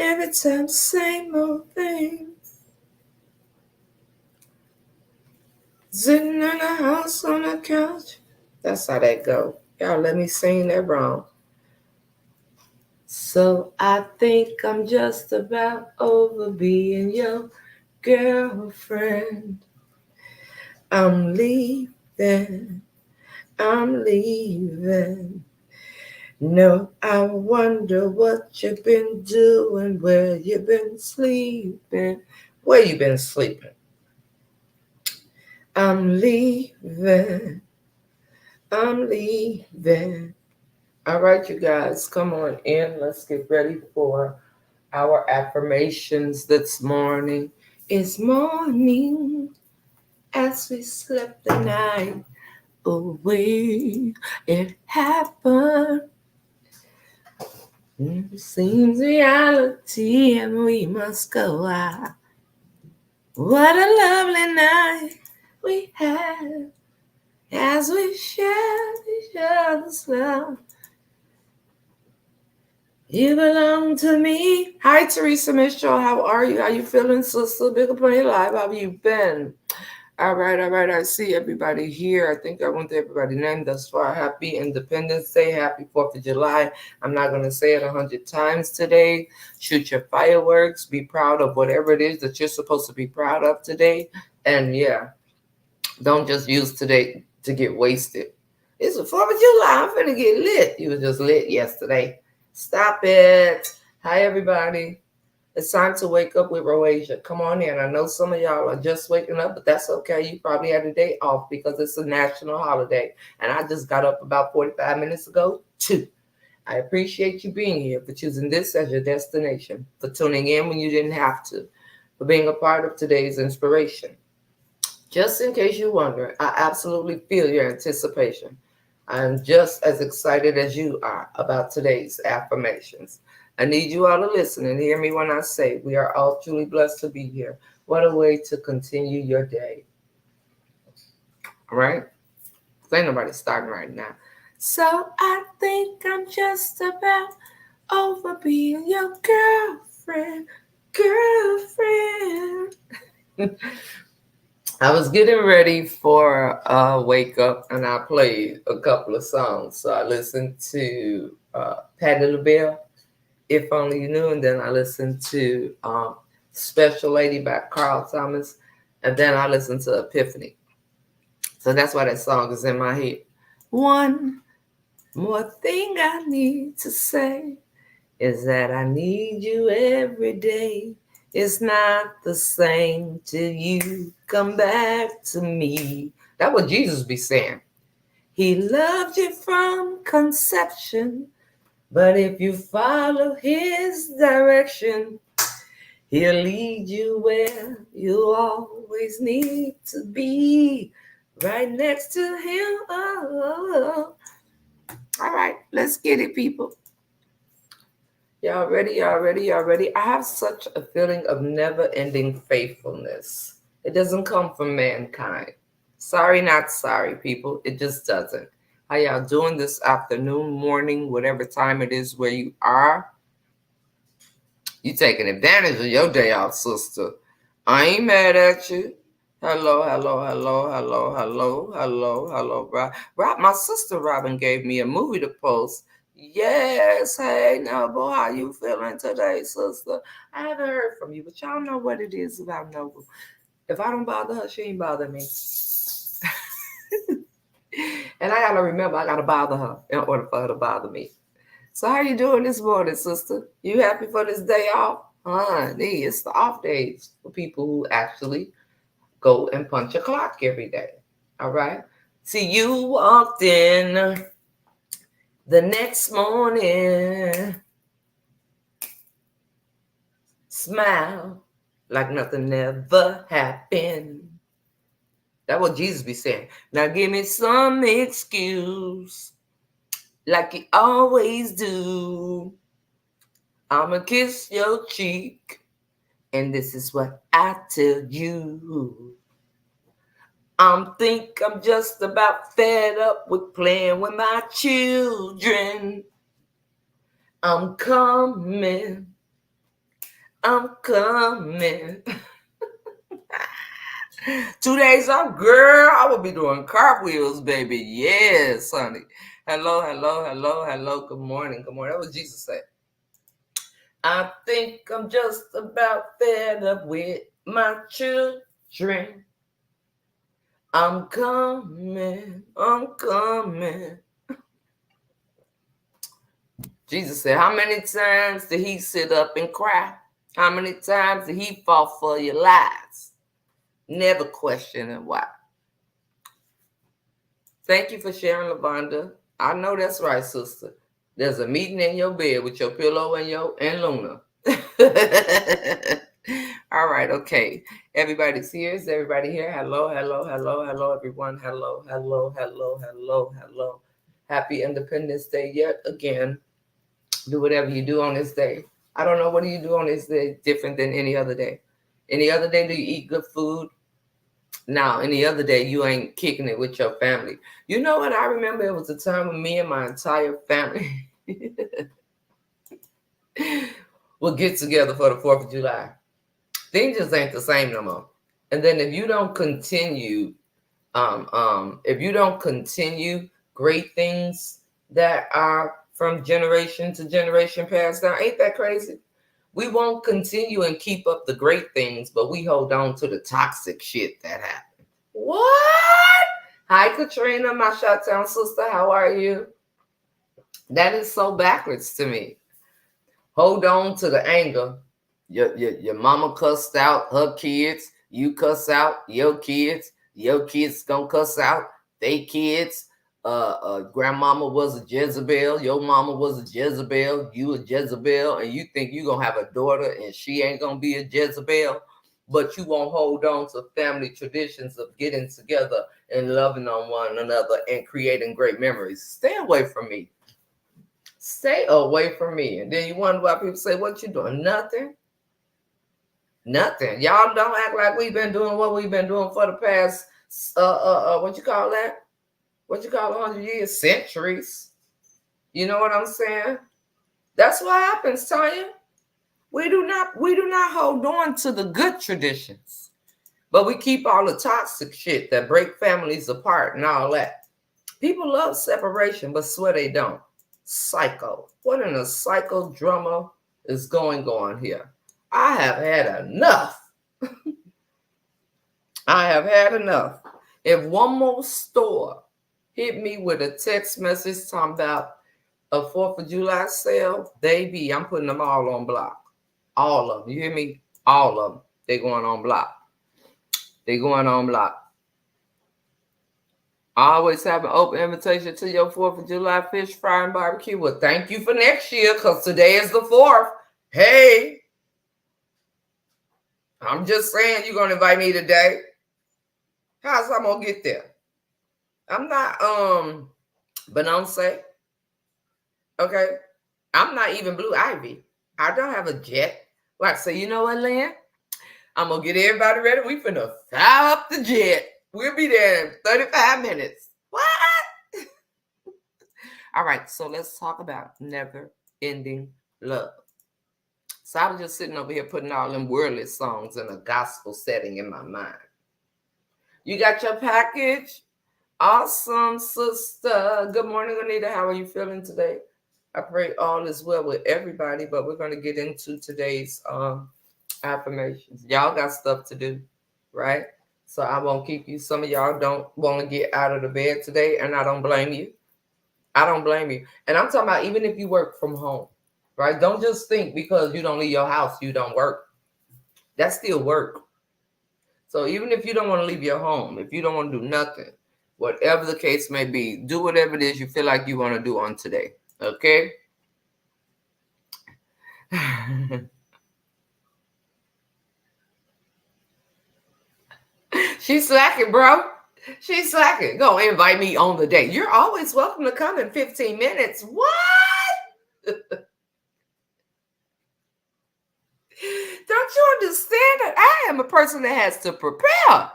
Every time, same old thing. Sitting in the house on the couch. That's how that go. Y'all let me sing that wrong. So I think I'm just about over being your girlfriend. I'm leaving. I'm leaving. No, I wonder what you've been doing, where you've been sleeping. Where you been sleeping? I'm leaving. I'm leaving. All right, you guys, come on in. Let's get ready for our affirmations this morning. It's morning as we slept the night away. It happened. It seems reality, and we must go out. What a lovely night we had as we shared each other's love. You belong to me. Hi, Teresa Mitchell. How are you? How you feeling, sister? Big up on your life. How have you been? All right. I see everybody here. I think I went to everybody's name thus far. Happy Independence Day. Happy 4th of July. I'm not going to say it 100 times today. Shoot your fireworks. Be proud of whatever it is that you're supposed to be proud of today. And yeah, don't just use today to get wasted. It's the 4th of July. I'm finna get lit. You was just lit yesterday. Stop it. Hi, everybody. It's time to wake up with RoAsia. Come on in. I know some of y'all are just waking up, but that's okay. You probably had a day off because it's a national holiday. And I just got up about 45 minutes ago, too. I appreciate you being here, for choosing this as your destination, for tuning in when you didn't have to, for being a part of today's inspiration. Just in case you're wondering, I absolutely feel your anticipation. I'm just as excited as you are about today's affirmations. I need you all to listen and hear me when I say we are all truly blessed to be here. What a way to continue your day. All right? Ain't nobody starting right now. So I think I'm just about over being your girlfriend. I was getting ready for wake up and I played a couple of songs. So I listened to Patti LaBelle, If Only You Knew, and then I listened to Special Lady by Carl Thomas, and then I listened to Epiphany. So that's why that song is in my head. One more thing I need to say is that I need you every day. It's not the same till you come back to me. That's what Jesus be saying. He loved you from conception, but if you follow his direction, he'll lead you where you always need to be, right next to him. Oh. All right, let's get it, people. Y'all ready? I have such a feeling of never-ending faithfulness. It doesn't come from mankind. Sorry, not sorry, people. It just doesn't. How y'all doing this afternoon, morning, whatever time it is where you are? You taking advantage of your day off, sister. I ain't mad at you. Hello. Rob, my sister Robin gave me a movie to post. Yes, hey, Noble, how you feeling today, sister? I haven't heard from you, but y'all know what it is about Noble. If I don't bother her, she ain't bother me. And I gotta remember, I gotta bother her in order for her to bother me. So how you doing this morning, sister? You happy for this day off? Honey, it's the off days for people who actually go and punch a clock every day. All right? See, you walked in the next morning, smile like nothing ever happened. That's what Jesus be saying. Now give me some excuse like you always do. I'ma kiss your cheek, and this is what I tell you. Think I'm just about fed up with playing with my children. I'm coming I'm coming. 2 days off, girl. I will be doing cartwheels, baby. Yes, honey. Hello, hello, hello, hello. Good morning. Good morning. That was Jesus said. I think I'm just about fed up with my children. I'm coming. I'm coming. Jesus said, how many times did he sit up and cry? How many times did he fall for your lies? Never questioning why. Thank you for sharing, Lavonda. I know that's right, sister. There's a meeting in your bed with your pillow and Luna. All right, okay. Everybody's here. Is everybody here? Hello, hello, hello, hello, everyone. Hello, hello, hello, hello, hello. Happy Independence Day yet again. Do whatever you do on this day. I don't know, what do you do on this day different than any other day? Any other day, do you eat good food? Now, any other day, you ain't kicking it with your family. You know what? I remember it was a time when me and my entire family would get together for the 4th of July. Things just ain't the same no more. And then if you don't continue, if you don't continue great things that are from generation to generation passed down, ain't that crazy? We won't continue and keep up the great things, but we hold on to the toxic shit that happened. What? Hi, Katrina, my Shottown sister. How are you? That is so backwards to me. Hold on to the anger. Your mama cussed out her kids. You cuss out your kids. Your kids gonna cuss out they kids. Grandmama was a Jezebel. Your mama was a Jezebel. You a Jezebel, and you think you gonna have a daughter and she ain't gonna be a Jezebel. But you won't hold on to family traditions of getting together and loving on one another and creating great memories. Stay away from me. Stay away from me. And then you wonder why people say, what you doing? Nothing. Nothing. Y'all don't act like we've been doing what we've been doing for the past, what you call that? What you call 100 years? Centuries. You know what I'm saying? That's what happens, Tanya. We do not hold on to the good traditions, but we keep all the toxic shit that break families apart and all that. People love separation, but swear they don't. Psycho. What in a psychodrama is going on here? I have had enough. I have had enough. If one more store hit me with a text message talking about a 4th of July sale, baby, I'm putting them all on block. All of them. You hear me? All of them. They going on block. They going on block. I always have an open invitation to your 4th of July fish fry and barbecue. Well, thank you for next year, because today is the 4th. Hey, I'm just saying you're going to invite me today. How's I'm going to get there? I'm not Beyonce. Okay? I'm not even Blue Ivy. I don't have a jet. Like, so you know what, Lynn? I'm going to get everybody ready. We finna fire up the jet. We'll be there in 35 minutes. What? All right, so let's talk about never-ending love. So I was just sitting over here putting all them worldly songs in a gospel setting in my mind. You got your package? Awesome, sister. Good morning, Anita. How are you feeling today? I pray all is well with everybody, but we're going to get into today's affirmations. Y'all got stuff to do, right? So I won't keep you. Some of y'all don't want to get out of the bed today, and I don't blame you. I don't blame you. And I'm talking about even if you work from home, right? Don't just think because you don't leave your house, you don't work. That's still work. So even if you don't want to leave your home, if you don't want to do nothing, whatever the case may be, do whatever it is you feel like you want to do on today. Okay? She's slacking, bro. She's slacking. Go invite me on the day. You're always welcome to come in 15 minutes. What? Don't you understand that I am a person that has to prepare?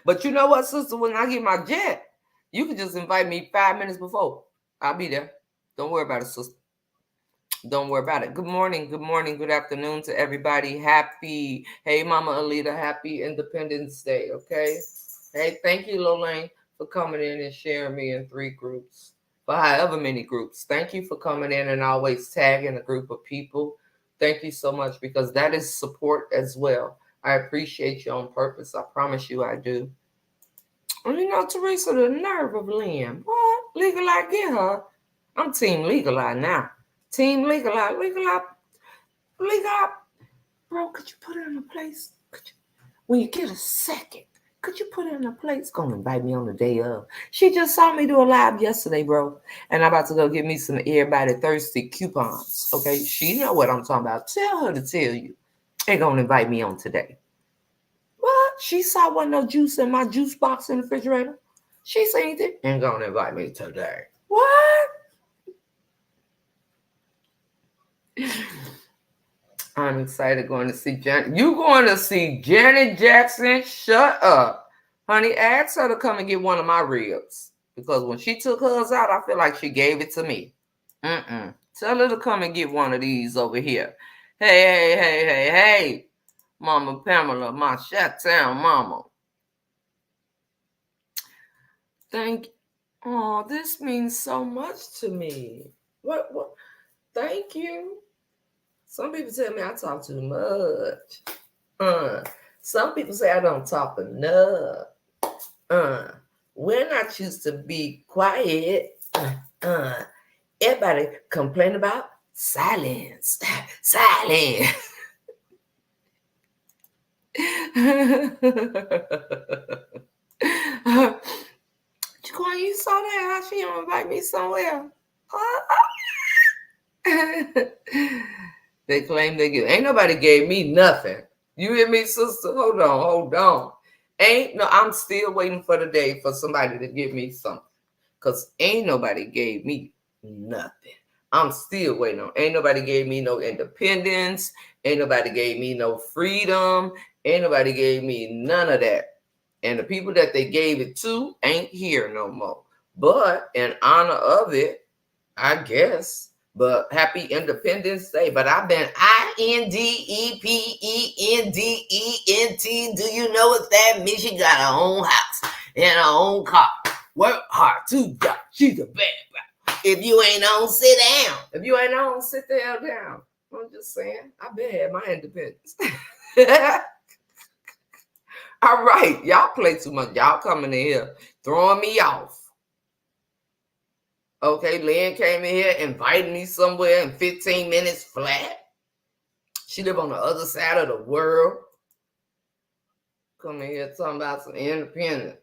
But you know what, sister? When I get my jet, you can just invite me 5 minutes before. I'll be there. Don't worry about it, sister. Don't worry about it. Good morning, good afternoon to everybody. Hey Mama Alita, happy Independence Day, okay? Hey, thank you, Lolaine, for coming in and sharing me in 3 groups, for however many groups. Thank you for coming in and always tagging a group of people. Thank you so much because that is support as well. I appreciate you on purpose. I promise you I do. And Teresa, the nerve of Lynn. What? Legal Eye, get her. I'm Team Legal Eye now. Team Legal Eye. Legal Eye. Legal Eye. Bro, could you put it in a place? When you get a second, could you put it in a place? Gonna invite me on the day of. She just saw me do a live yesterday, bro. And I'm about to go get me some everybody thirsty coupons. Okay? She know what I'm talking about. Tell her to tell you. Ain't gonna invite me on today. What? She saw one no juice in my juice box in the refrigerator. She seen it and gonna invite me today. What? I'm excited going to see Janet. You going to see Janet Jackson? Shut up. Honey, ask her to come and get one of my ribs. Because when she took hers out, I feel like she gave it to me. Tell her to come and get one of these over here. Hey. Mama Pamela, my Chi-Town mama. Thank you. Oh, this means so much to me. What? Thank you. Some people tell me I talk too much. Some people say I don't talk enough. When I choose to be quiet, everybody complain about silence. Silence. Jaquan, you saw that? How she don't invite me somewhere? They claim they give. Ain't nobody gave me nothing. You hear me, sister? Hold on. I'm still waiting for the day for somebody to give me something. Because ain't nobody gave me nothing. I'm still waiting on. Ain't nobody gave me no independence. Ain't nobody gave me no freedom. Ain't nobody gave me none of that. And the people that they gave it to ain't here no more. But in honor of it, I guess. But happy Independence Day. But I've been INDEPENDENT. Do you know what that means? She got her own house and her own car. Work hard, 2 jobs. She's a bad guy. If you ain't on, sit down. If you ain't on, sit the hell down. I'm just saying, I've been had my independence. All right, y'all play too much. Y'all coming in here throwing me off. Okay, Lynn came in here, invited me somewhere in 15 minutes flat. She live on the other side of the world. Come in here talking about some independence.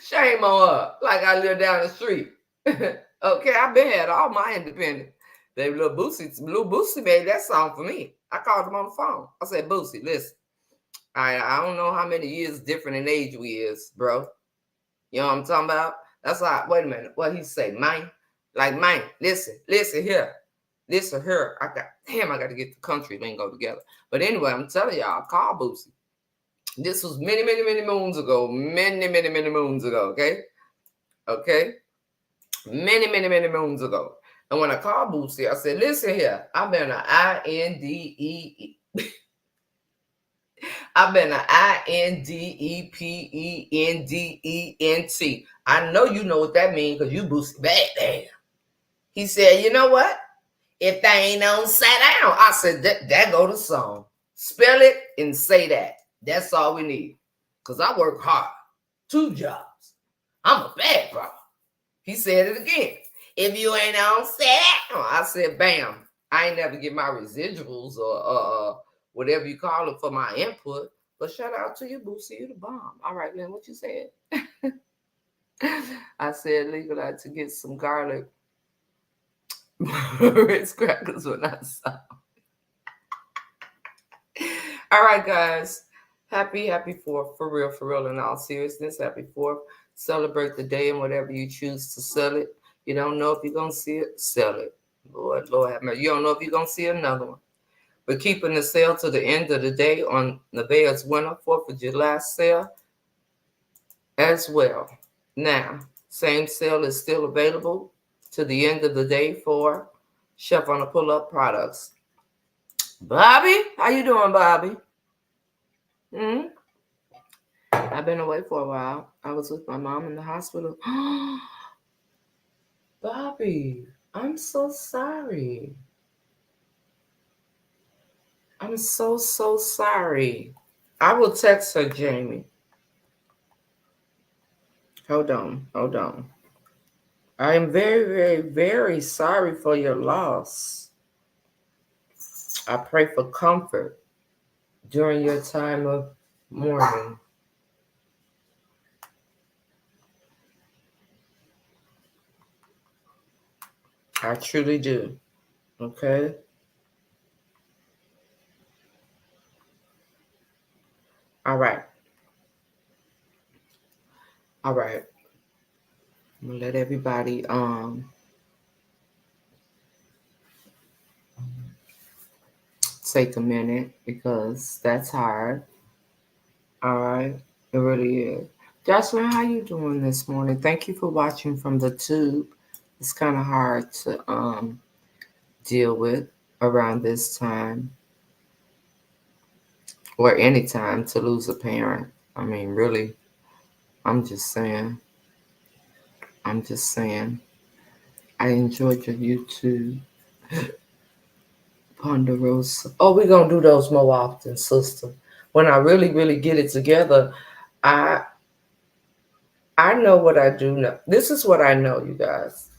Shame on her. Like I live down the street. Okay, I've been had all my independence. They little Boosie made that song for me. I called him on the phone. I said, Boosie, listen. I don't know how many years different in age we is, bro. You know what I'm talking about? That's like, wait a minute. What he say, man? Like, man, listen here. Listen here. I got to get the country lingo together. But anyway, I'm telling y'all, call Boosie. This was many moons ago. Many moons ago, okay? Okay? Many moons ago. And when I called Boosie, I said, listen here. I've been an INDEPENDENT. I know you know what that means because you Boosie bad damn. He said, you know what? If they ain't on, sit down. I said, that go the song. Spell it and say that. That's all we need. Because I work hard. 2 jobs. I'm a bad problem. He said it again. If you ain't on, sit down. I said, bam. I ain't never get my residuals or whatever you call it for my input. But shout out to you, Boosie. You the bomb. All right, Lynn, what you said? I said legalize to get some garlic Ritz crackers when I saw. All right, guys. Happy 4th. For real, in all seriousness. Happy 4th. Celebrate the day and whatever you choose to sell it. You don't know if you're going to see it, sell it. Lord have mercy. You don't know if you're going to see another one. But keeping the sale to the end of the day on Nevaeh's winter 4th of July sale as well. Now, Same sale is still available to the end of the day for Chef on the Pull-Up products. Bobby, how you doing, Bobby? Hmm? I've been away for a while. I was with my mom in the hospital. Bobby, I'm so sorry. I'm so sorry. I will text her, Jamie. Hold on. I am very sorry for your loss. I pray for comfort during your time of mourning. I truly do. Okay? All right. All right. I'm gonna let everybody take a minute because that's hard. All right. It really is. Jocelyn, how you doing this morning? Thank you for watching from the tube. It's kind of hard to deal with around this time or any time to lose a parent. I mean, really, I'm just saying. I'm just saying. I enjoyed your YouTube. Ponderosa. Oh, we're gonna do those more often, sister. When I really get it together, I I know what I do know. This is what I know, you guys.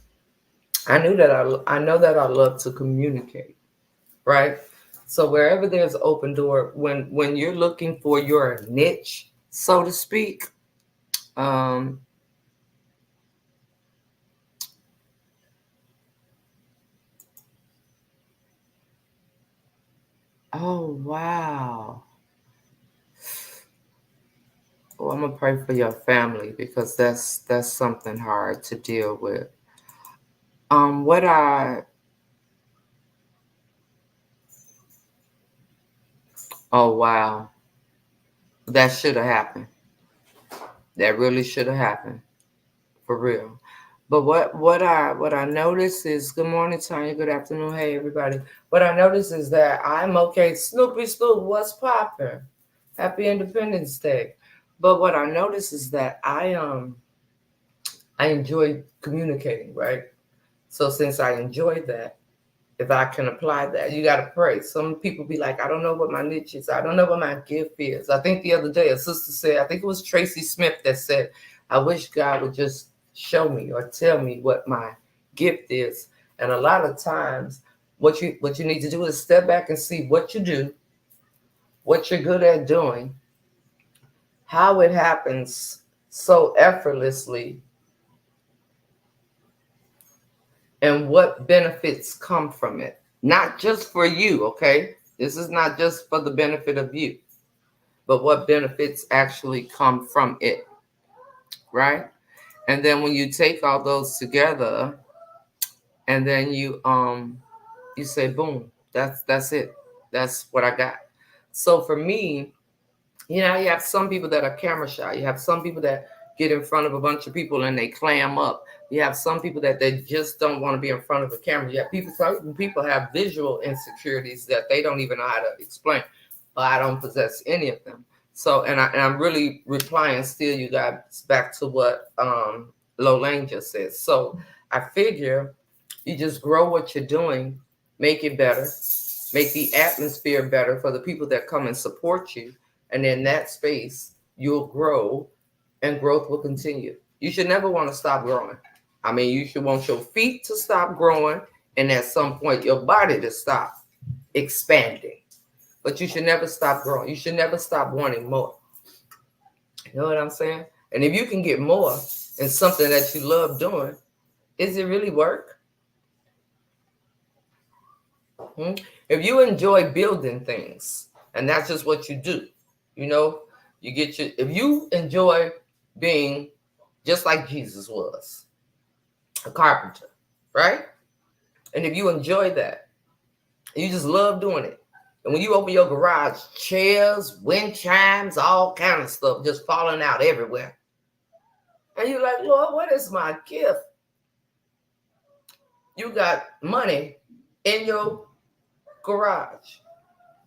I know that I love to communicate, right? So wherever there's open door, when you're looking for your niche, so to speak, um, oh wow. Well, I'm gonna pray for your family because that's something hard to deal with. What I oh wow, that should have happened. That really should have happened for real. But what I notice is good morning, Tanya. Good afternoon, hey everybody. What I notice is that I'm okay. Snoopy Snoop, what's poppin'? Happy Independence Day. But what I notice is that I enjoy communicating, right? So since I enjoy that, if I can apply that, you got to pray. Some people be like, I don't know what my niche is. I don't know what my gift is. I think the other day a sister said, I think it was Tracy Smith that said, I wish God would just show me or tell me what my gift is. And a lot of times, what you need to do is step back and see what you do, what you're good at doing, how it happens so effortlessly, and what benefits come from it. Not just for you, okay? This is not just for the benefit of you, but what benefits actually come from it, right? And then when you take all those together and then you say boom, that's it. That's what I got. So for me, you know, you have some people that are camera shy. You have some people that get in front of a bunch of people and they clam up. You have some people that they just don't want to be in front of a camera. You have people have visual insecurities that they don't even know how to explain. But I don't possess any of them. So, and I'm really replying still, you guys, back to what Lolaine just said. So I figure you just grow what you're doing, make it better, make the atmosphere better for the people that come and support you. And in that space, you'll grow and growth will continue. You should never want to stop growing. I mean, you should want your feet to stop growing and at some point your body to stop expanding. But you should never stop growing. You should never stop wanting more. You know what I'm saying? And if you can get more in something that you love doing, is it really work? Hmm? If you enjoy building things and that's just what you do, you know, if you enjoy being just like Jesus was, a carpenter, right? And if you enjoy that, you just love doing it. And when you open your garage, chairs, wind chimes, all kind of stuff just falling out everywhere. And you're like, Lord, what is my gift? You got money in your garage.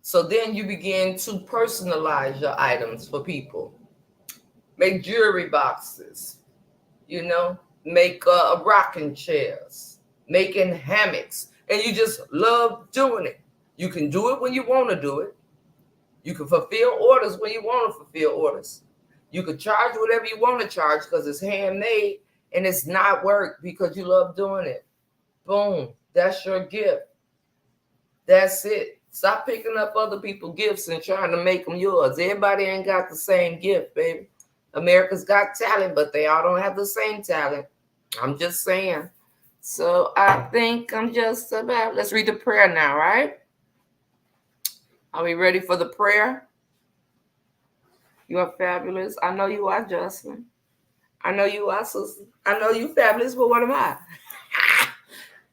So then you begin to personalize your items for people. Make jewelry boxes, make rocking chairs, making hammocks. And you just love doing it. You can do it when you want to do it. You can fulfill orders when you want to fulfill orders. You can charge whatever you want to charge because it's handmade and it's not work because you love doing it. Boom. That's your gift. That's it. Stop picking up other people's gifts and trying to make them yours. Everybody ain't got the same gift, baby. America's got talent, but they all don't have the same talent. I'm just saying. So I think I'm just about, let's read the prayer now, right? Are we ready for the prayer? You are fabulous. I know you are, Justin. I know you are, sister. I know you fabulous, but what am I?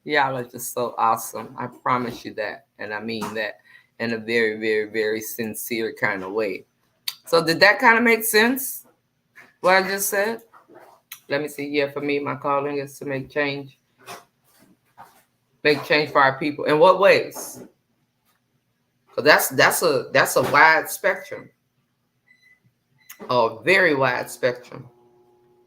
Y'all are just so awesome. I promise you that. And I mean that in a very, very, very sincere kind of way. So did that kind of make sense? What I just said? Let me see. Yeah, for me, my calling is to make change. Make change for our people. In what ways? Because that's a wide spectrum. A very wide spectrum.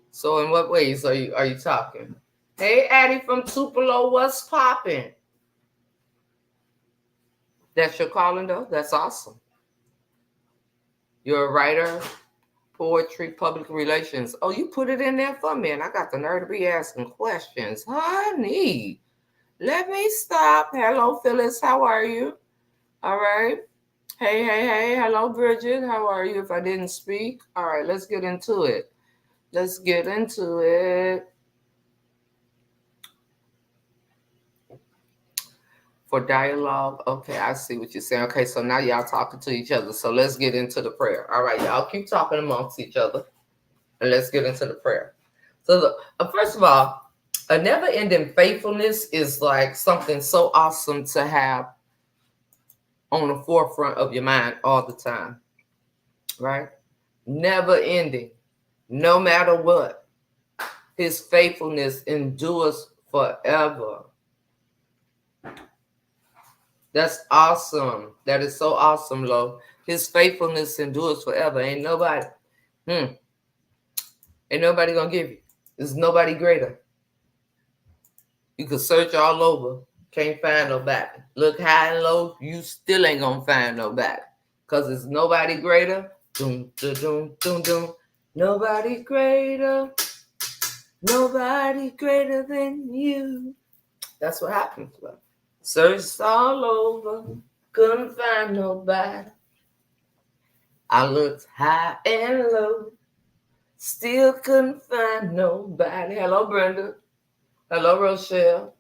So in what ways are you talking? Hey, Addie from Tupelo, what's popping? That's your calling, though? That's awesome. You're a writer, poetry, public relations. Oh, you put it in there for me, and I got the nerve to be asking questions. Honey, let me stop. Hello, Phyllis. How are you? All right. Hey. Hello, Bridget. How are you? If I didn't speak. All right, let's get into it. Let's get into it. For dialogue. Okay, I see what you're saying. Okay, so now y'all talking to each other. So let's get into the prayer. All right, y'all keep talking amongst each other. And let's get into the prayer. So first of all, a never-ending faithfulness is like something so awesome to have on the forefront of your mind all the time. Right? Never ending. No matter what. His faithfulness endures forever. That's awesome. That is so awesome, Lo. His faithfulness endures forever. Ain't nobody gonna give you. There's nobody greater. You can search all over. Can't find nobody. Look high and low, you still ain't gonna find nobody. Because there's nobody greater. Doom, doom, doom, doom, doom. Nobody greater. Nobody greater than you. That's what happens, bro. Searched all over, couldn't find nobody. I looked high and low, still couldn't find nobody. Hello, Brenda. Hello, Rochelle.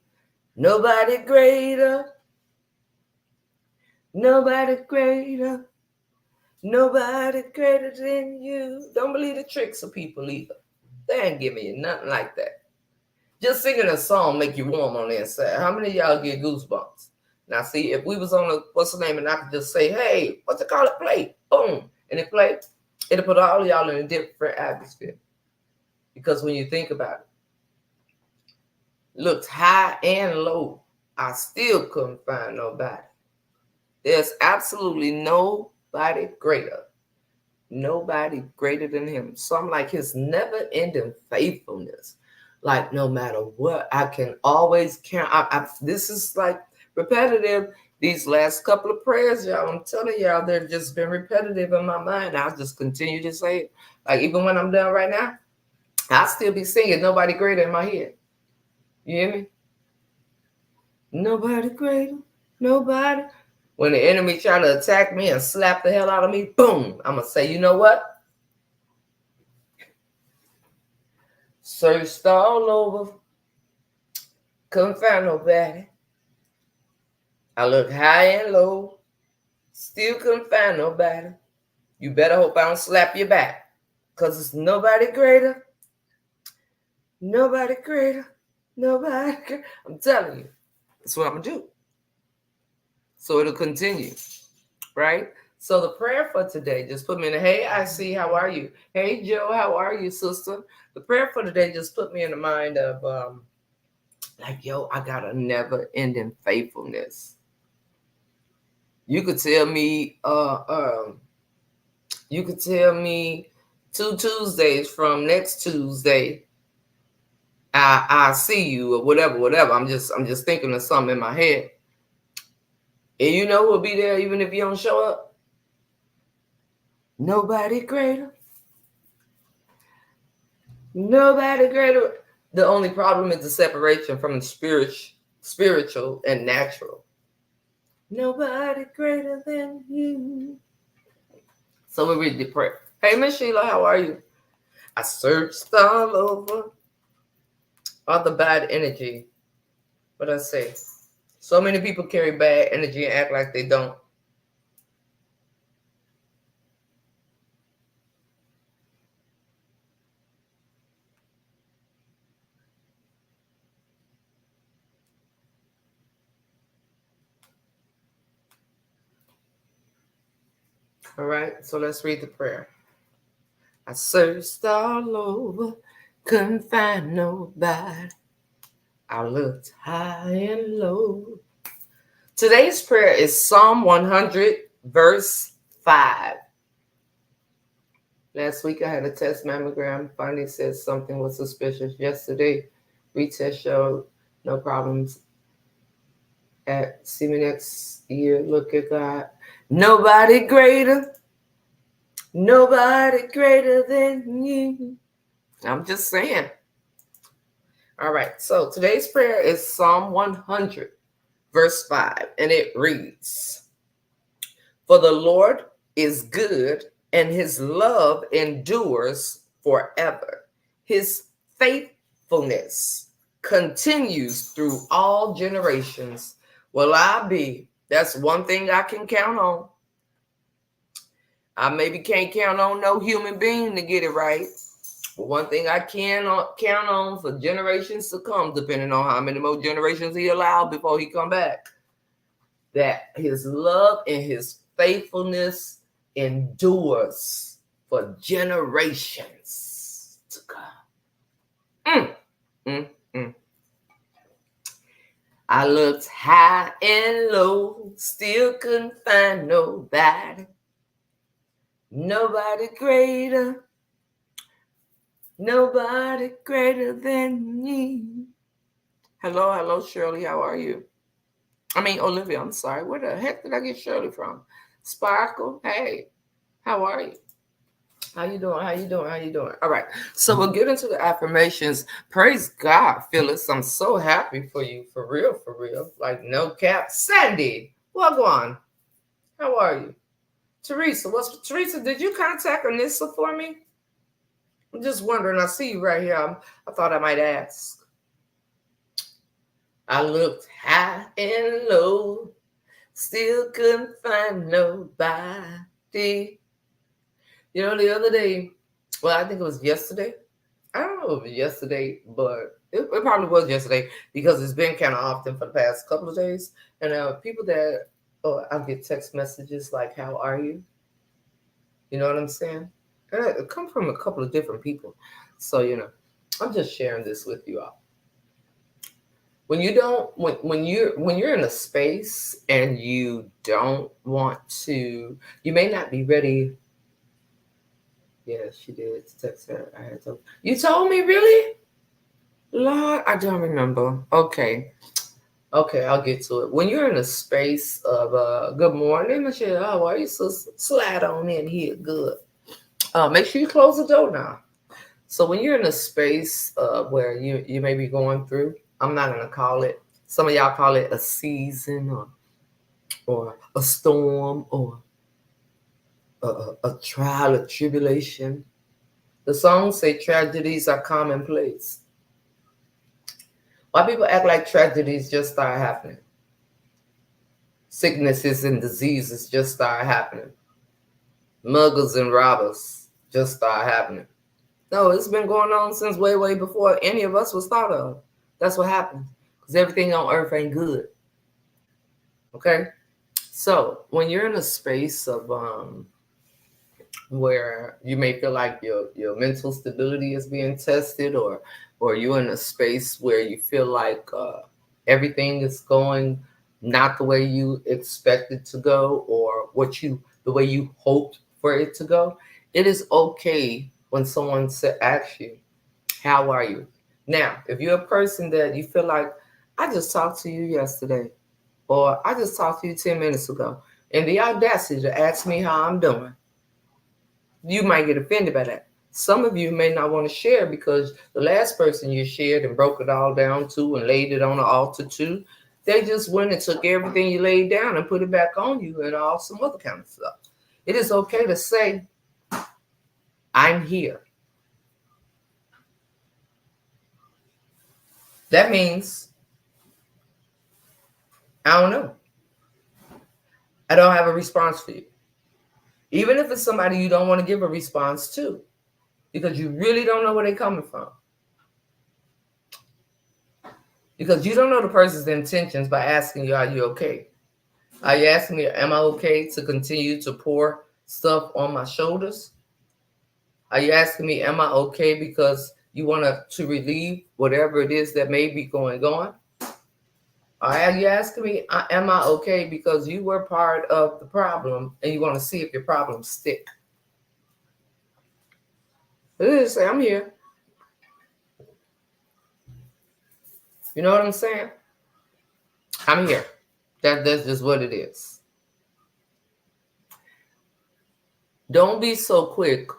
Nobody greater. Nobody greater. Nobody greater than you. Don't believe the tricks of people either. They ain't giving you nothing like that. Just singing a song make you warm on the inside. How many of y'all get goosebumps? Now, see, if we was on a, what's the name, and I could just say, hey, what's it called? Play. Boom. And it played. It'll put all of y'all in a different atmosphere. Because when you think about it, looked high and low. I still couldn't find nobody. There's absolutely nobody greater. Nobody greater than him. So I'm like, his never-ending faithfulness. Like, no matter what, I can always count. This is like repetitive. These last couple of prayers, y'all, I'm telling y'all, they've just been repetitive in my mind. I'll just continue to say it. Like, even when I'm done right now, I'll still be singing Nobody Greater in my head. You hear me? Nobody greater. Nobody. When the enemy try to attack me and slap the hell out of me, boom, I'm going to say, you know what? Searched all over. Couldn't find nobody. I looked high and low. Still couldn't find nobody. You better hope I don't slap you back. Because it's nobody greater. Nobody greater. Nobody greater. I'm telling you. That's what I'm going to do. So it'll continue. Right? So the prayer for today, just put me in the, hey, I see, how are you? Hey, Joe, how are you, sister? The prayer for today just put me in the mind of, like, yo, I got a never-ending faithfulness. You could tell me, you could tell me 2 Tuesdays from next Tuesday, I see you or whatever. I'm just thinking of something in my head. And you know who'll be there even if you don't show up? Nobody greater. Nobody greater. The only problem is the separation from the spiritual and natural. Nobody greater than you. So we read the prayer. Hey, Miss Sheila, how are you? I searched all over all the bad energy. What I say? So many people carry bad energy and act like they don't. All right, so let's read the prayer. I searched all over, couldn't find nobody. I looked high and low. Today's prayer is Psalm 100, verse 5. Last week I had a test mammogram. Finally said something was suspicious. Yesterday, retest showed no problems. See me next year. Look at God. Nobody greater. Nobody greater than you. I'm just saying. All right. So today's prayer is Psalm 100, verse 5. And it reads, for the Lord is good, and his love endures forever. His faithfulness continues through all generations. Will I be? That's one thing I can count on. I maybe can't count on no human being to get it right. But one thing I can count on for generations to come, depending on how many more generations he allowed before he come back, that his love and his faithfulness endures for generations to come. Mm, mm, mm. I looked high and low, still couldn't find nobody. Nobody greater. Nobody greater than me. Hello, Shirley. How are you? Olivia, I'm sorry. Where the heck did I get Shirley from? Sparkle. Hey, how are you? How you doing? All right. So we'll get into the affirmations. Praise God, Phyllis. I'm so happy for you. For real. Like no cap. Sandy, Wagwan. How are you? Teresa, Teresa, did you contact Anissa for me? I'm just wondering. I see you right here. I thought I might ask. I looked high and low, still couldn't find nobody. You know, the other day, well, I think it was yesterday. I don't know if it was yesterday, but it probably was yesterday because it's been kind of often for the past couple of days. And people that, I get text messages like, how are you? You know what I'm saying? And it come from a couple of different people. So, I'm just sharing this with you all. When you don't, when you're in a space and you don't want to, you may not be ready. Yeah, she did text her. I had told you. Told me, really? Lord, I don't remember. Okay, I'll get to it. When you're in a space of good morning, Michelle, how are you? So slide on in here, good. Make sure you close the door now. So when you're in a space where you may be going through, I'm not gonna call it. Some of y'all call it a season or a storm or a trial, a tribulation. The songs say tragedies are commonplace. Why people act like tragedies just start happening? Sicknesses and diseases just start happening. Muggers and robbers just start happening. No, it's been going on since way before any of us was thought of. That's what happens. Because everything on earth ain't good. Okay? So when you're in a space of where you may feel like your mental stability is being tested, or you're in a space where you feel like everything is going not the way you expected to go, or the way you hoped for it to go, it is okay when someone asks you, how are you? Now, if you're a person that you feel like, I just talked to you yesterday, or I just talked to you 10 minutes ago, and the audacity to ask me how I'm doing, you might get offended by that. Some of you may not want to share because the last person you shared and broke it all down to and laid it on the altar to, they just went and took everything you laid down and put it back on you and all some other kind of stuff. It is okay to say, I'm here. That means, I don't know. I don't have a response for you. Even if it's somebody you don't want to give a response to, because you really don't know where they're coming from. Because you don't know the person's intentions by asking you, are you okay? Are you asking me, am I okay to continue to pour stuff on my shoulders? Are you asking me, am I okay because you want to relieve whatever it is that may be going on? Or are you asking me, am I okay because you were part of the problem and you want to see if your problems stick? Just say, I'm here. You know what I'm saying? I'm here. That's just what it is. Don't be so quick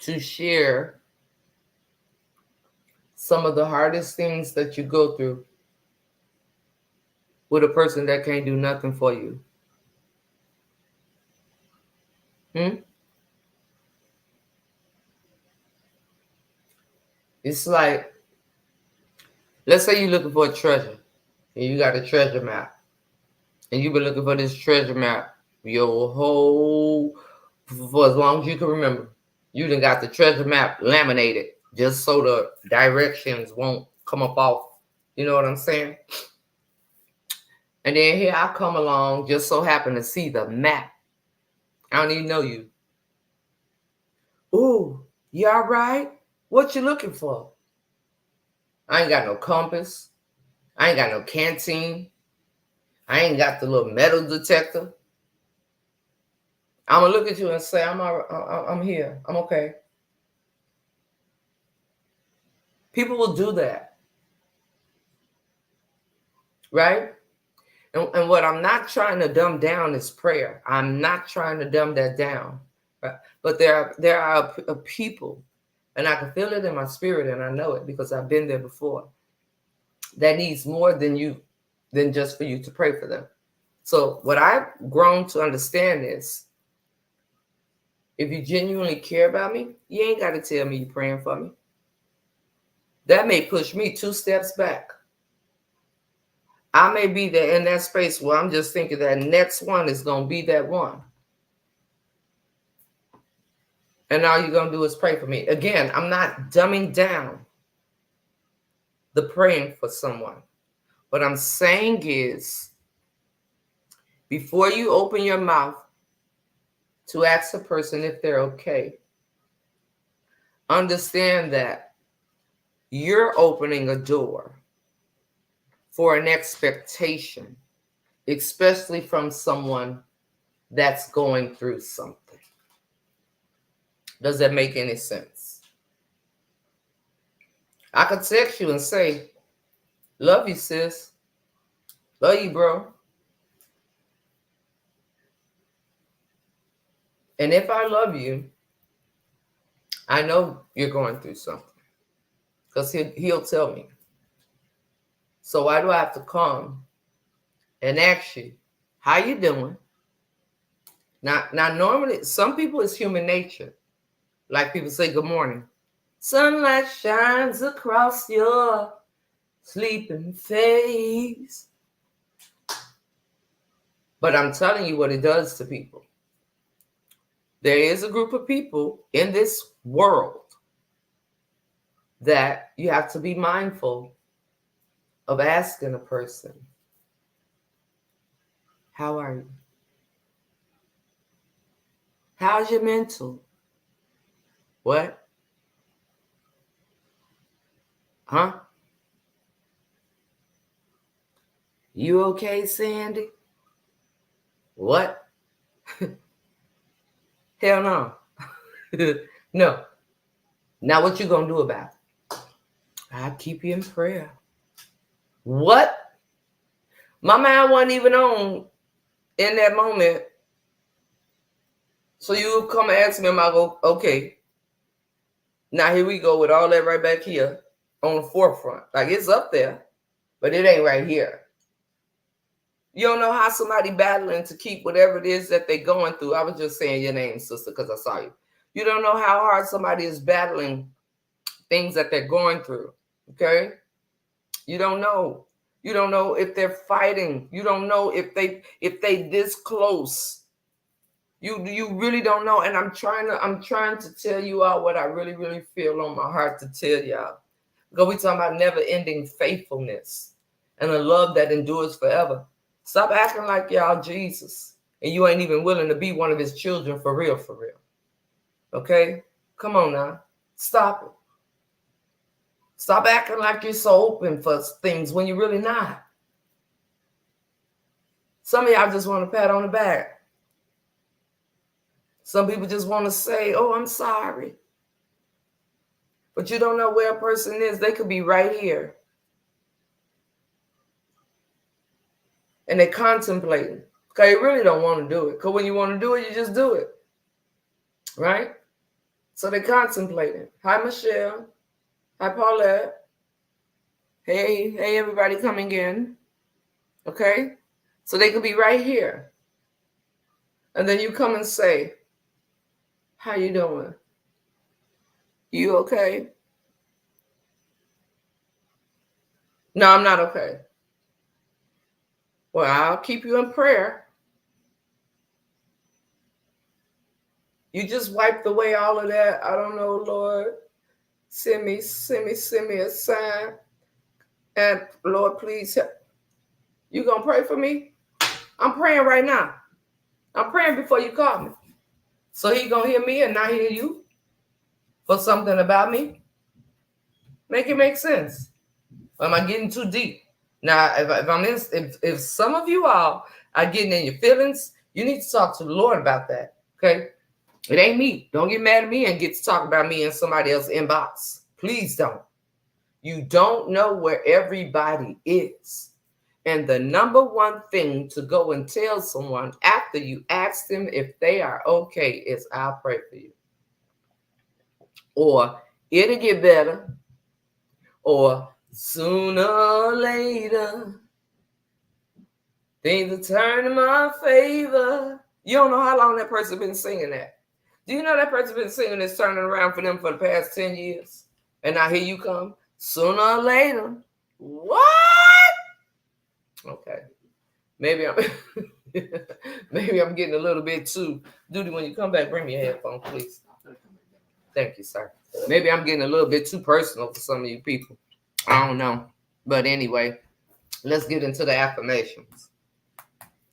to share some of the hardest things that you go through with a person that can't do nothing for you. It's like, let's say you're looking for a treasure and you got a treasure map, and you've been looking for this treasure map your whole, for as long as you can remember. You done got the treasure map laminated just so the directions won't come up off. You know what I'm saying? And then here I come along, just so happen to see the map. I don't even know you. Ooh, you all right? What you looking for? I ain't got no compass. I ain't got no canteen. I ain't got the little metal detector. I'm gonna look at you and say, I'm here. I'm okay. People will do that, right? And what I'm not trying to dumb down is prayer. I'm not trying to dumb that down. Right? But there are people, and I can feel it in my spirit, and I know it because I've been there before, that needs more than just for you to pray for them. So what I've grown to understand is, if you genuinely care about me, you ain't got to tell me you're praying for me. That may push me 2 steps back. I may be there in that space where I'm just thinking that next one is going to be that one. And all you're going to do is pray for me. Again, I'm not dumbing down the praying for someone. What I'm saying is, before you open your mouth to ask a person if they're okay, understand that you're opening a door for an expectation, especially from someone that's going through something. Does that make any sense? I could text you and say, love you, sis. Love you, bro. And if I love you, I know you're going through something, because he'll tell me. So why do I have to come and ask you, how you doing? Now, normally, some people, it's human nature. Like people say, good morning. Sunlight shines across your sleeping face. But I'm telling you what it does to people. There is a group of people in this world that you have to be mindful of asking a person, How are you? How's your mental? What? Huh? You okay, Sandy? What? Hell no. No. Now what you gonna do about it? I'll keep you in prayer. What? My mind wasn't even on in that moment. So you come and ask me, and I go, okay. Now here we go with all that right back here on the forefront. Like it's up there, but it ain't right here. You don't know how somebody battling to keep whatever it is that they're going through. I was just saying your name, sister, because I saw you. You don't know how hard somebody is battling things that they're going through. Okay? You don't know. You don't know if they're fighting. You don't know if they this close. You really don't know. And I'm trying to tell you all what I really, really feel on my heart to tell y'all. Because we talking about never-ending faithfulness and a love that endures forever. Stop acting like y'all Jesus and you ain't even willing to be one of his children for real, for real. Okay? Come on now. Stop it. Stop acting like you're so open for things when you're really not. Some of y'all just want to pat on the back. Some people just want to say, oh, I'm sorry. But you don't know where a person is. They could be right here. And they're contemplating. Because you really don't want to do it. Because when you want to do it, you just do it. Right? So they're contemplating. Hi, Michelle. Hi, Paulette. Hey, everybody coming in. Okay? So they could be right here. And then you come and say, how you doing? You okay? No, I'm not okay. Well, I'll keep you in prayer. You just wiped away all of that. I don't know, Lord. Send me a sign. And Lord, please help. You gonna pray for me? I'm praying right now. I'm praying before you call me. So he gonna hear me and not hear you for something about me? Make it make sense. Or am I getting too deep? Now, if some of you all are getting in your feelings, you need to talk to the Lord about that. Okay? It ain't me. Don't get mad at me and get to talk about me in somebody else's inbox. Please don't. You don't know where everybody is. And the number one thing to go and tell someone after you ask them if they are okay is, I'll pray for you. Or it'll get better. Or sooner or later, things will turn in my favor. You don't know how long that person been singing that. Do you know that person been singing this turning around for them for the past 10 years? And now here you come. Sooner or later. What? Okay. Maybe I'm getting a little bit too. Duty, when you come back, bring me a headphone, please. Thank you, sir. Maybe I'm getting a little bit too personal for some of you people. I don't know. But anyway, let's get into the affirmations.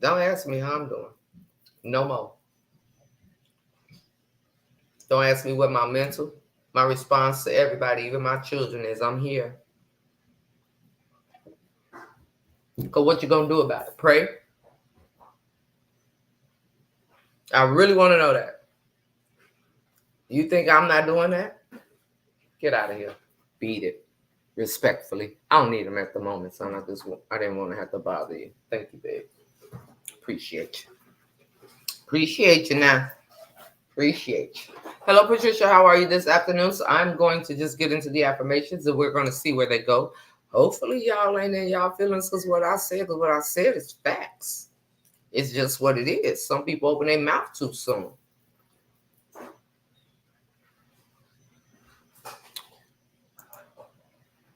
Don't ask me how I'm doing. No more. Don't ask me what my response to everybody, even my children, is. I'm here. Because what you going to do about it? Pray? I really want to know that. You think I'm not doing that? Get out of here. Beat it. Respectfully. I don't need them at the moment, son. I didn't want to have to bother you. Thank you, babe. Appreciate you. Appreciate you now. Appreciate you. Hello, Patricia. How are you this afternoon? So I'm going to just get into the affirmations and we're going to see where they go. Hopefully y'all ain't in y'all feelings because what I said is facts. It's just what it is. Some people open their mouth too soon.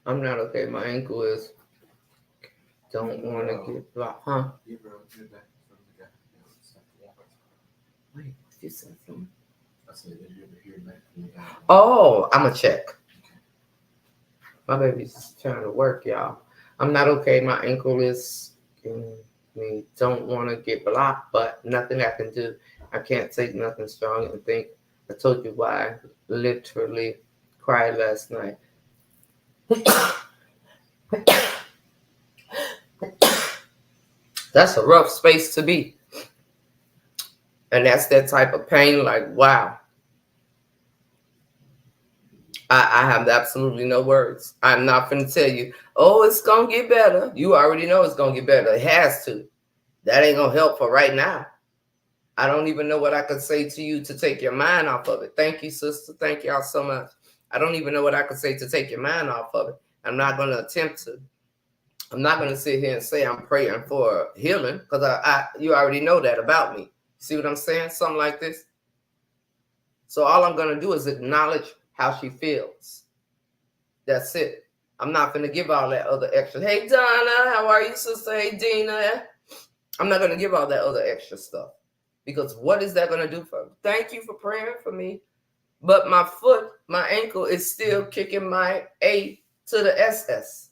I'm not okay. My ankle is. Don't want to get blocked, huh? Wait, you said something? Oh, I'm going to check. My baby's trying to work, y'all. I'm not okay. My ankle is. me. Don't want to get blocked, but nothing I can do. I can't take nothing strong and think. I told you why. I literally cried last night. That's a rough space to be. And that's that type of pain, like, wow. I have absolutely no words. I'm not going to tell you, oh, it's going to get better. You already know it's going to get better. It has to. That ain't going to help for right now. I don't even know what I could say to you to take your mind off of it. Thank you, sister. Thank y'all so much. I don't even know what I could say to take your mind off of it. I'm not going to attempt to. I'm not going to sit here and say I'm praying for healing because you already know that about me. See what I'm saying? Something like this. So all I'm going to do is acknowledge how she feels. That's it. I'm not going to give all that other extra. Hey, Donna, how are you, sister? Hey, Dina. I'm not going to give all that other extra stuff. Because what is that going to do for me? Thank you for praying for me. But my foot, my ankle is still kicking my A to the SS.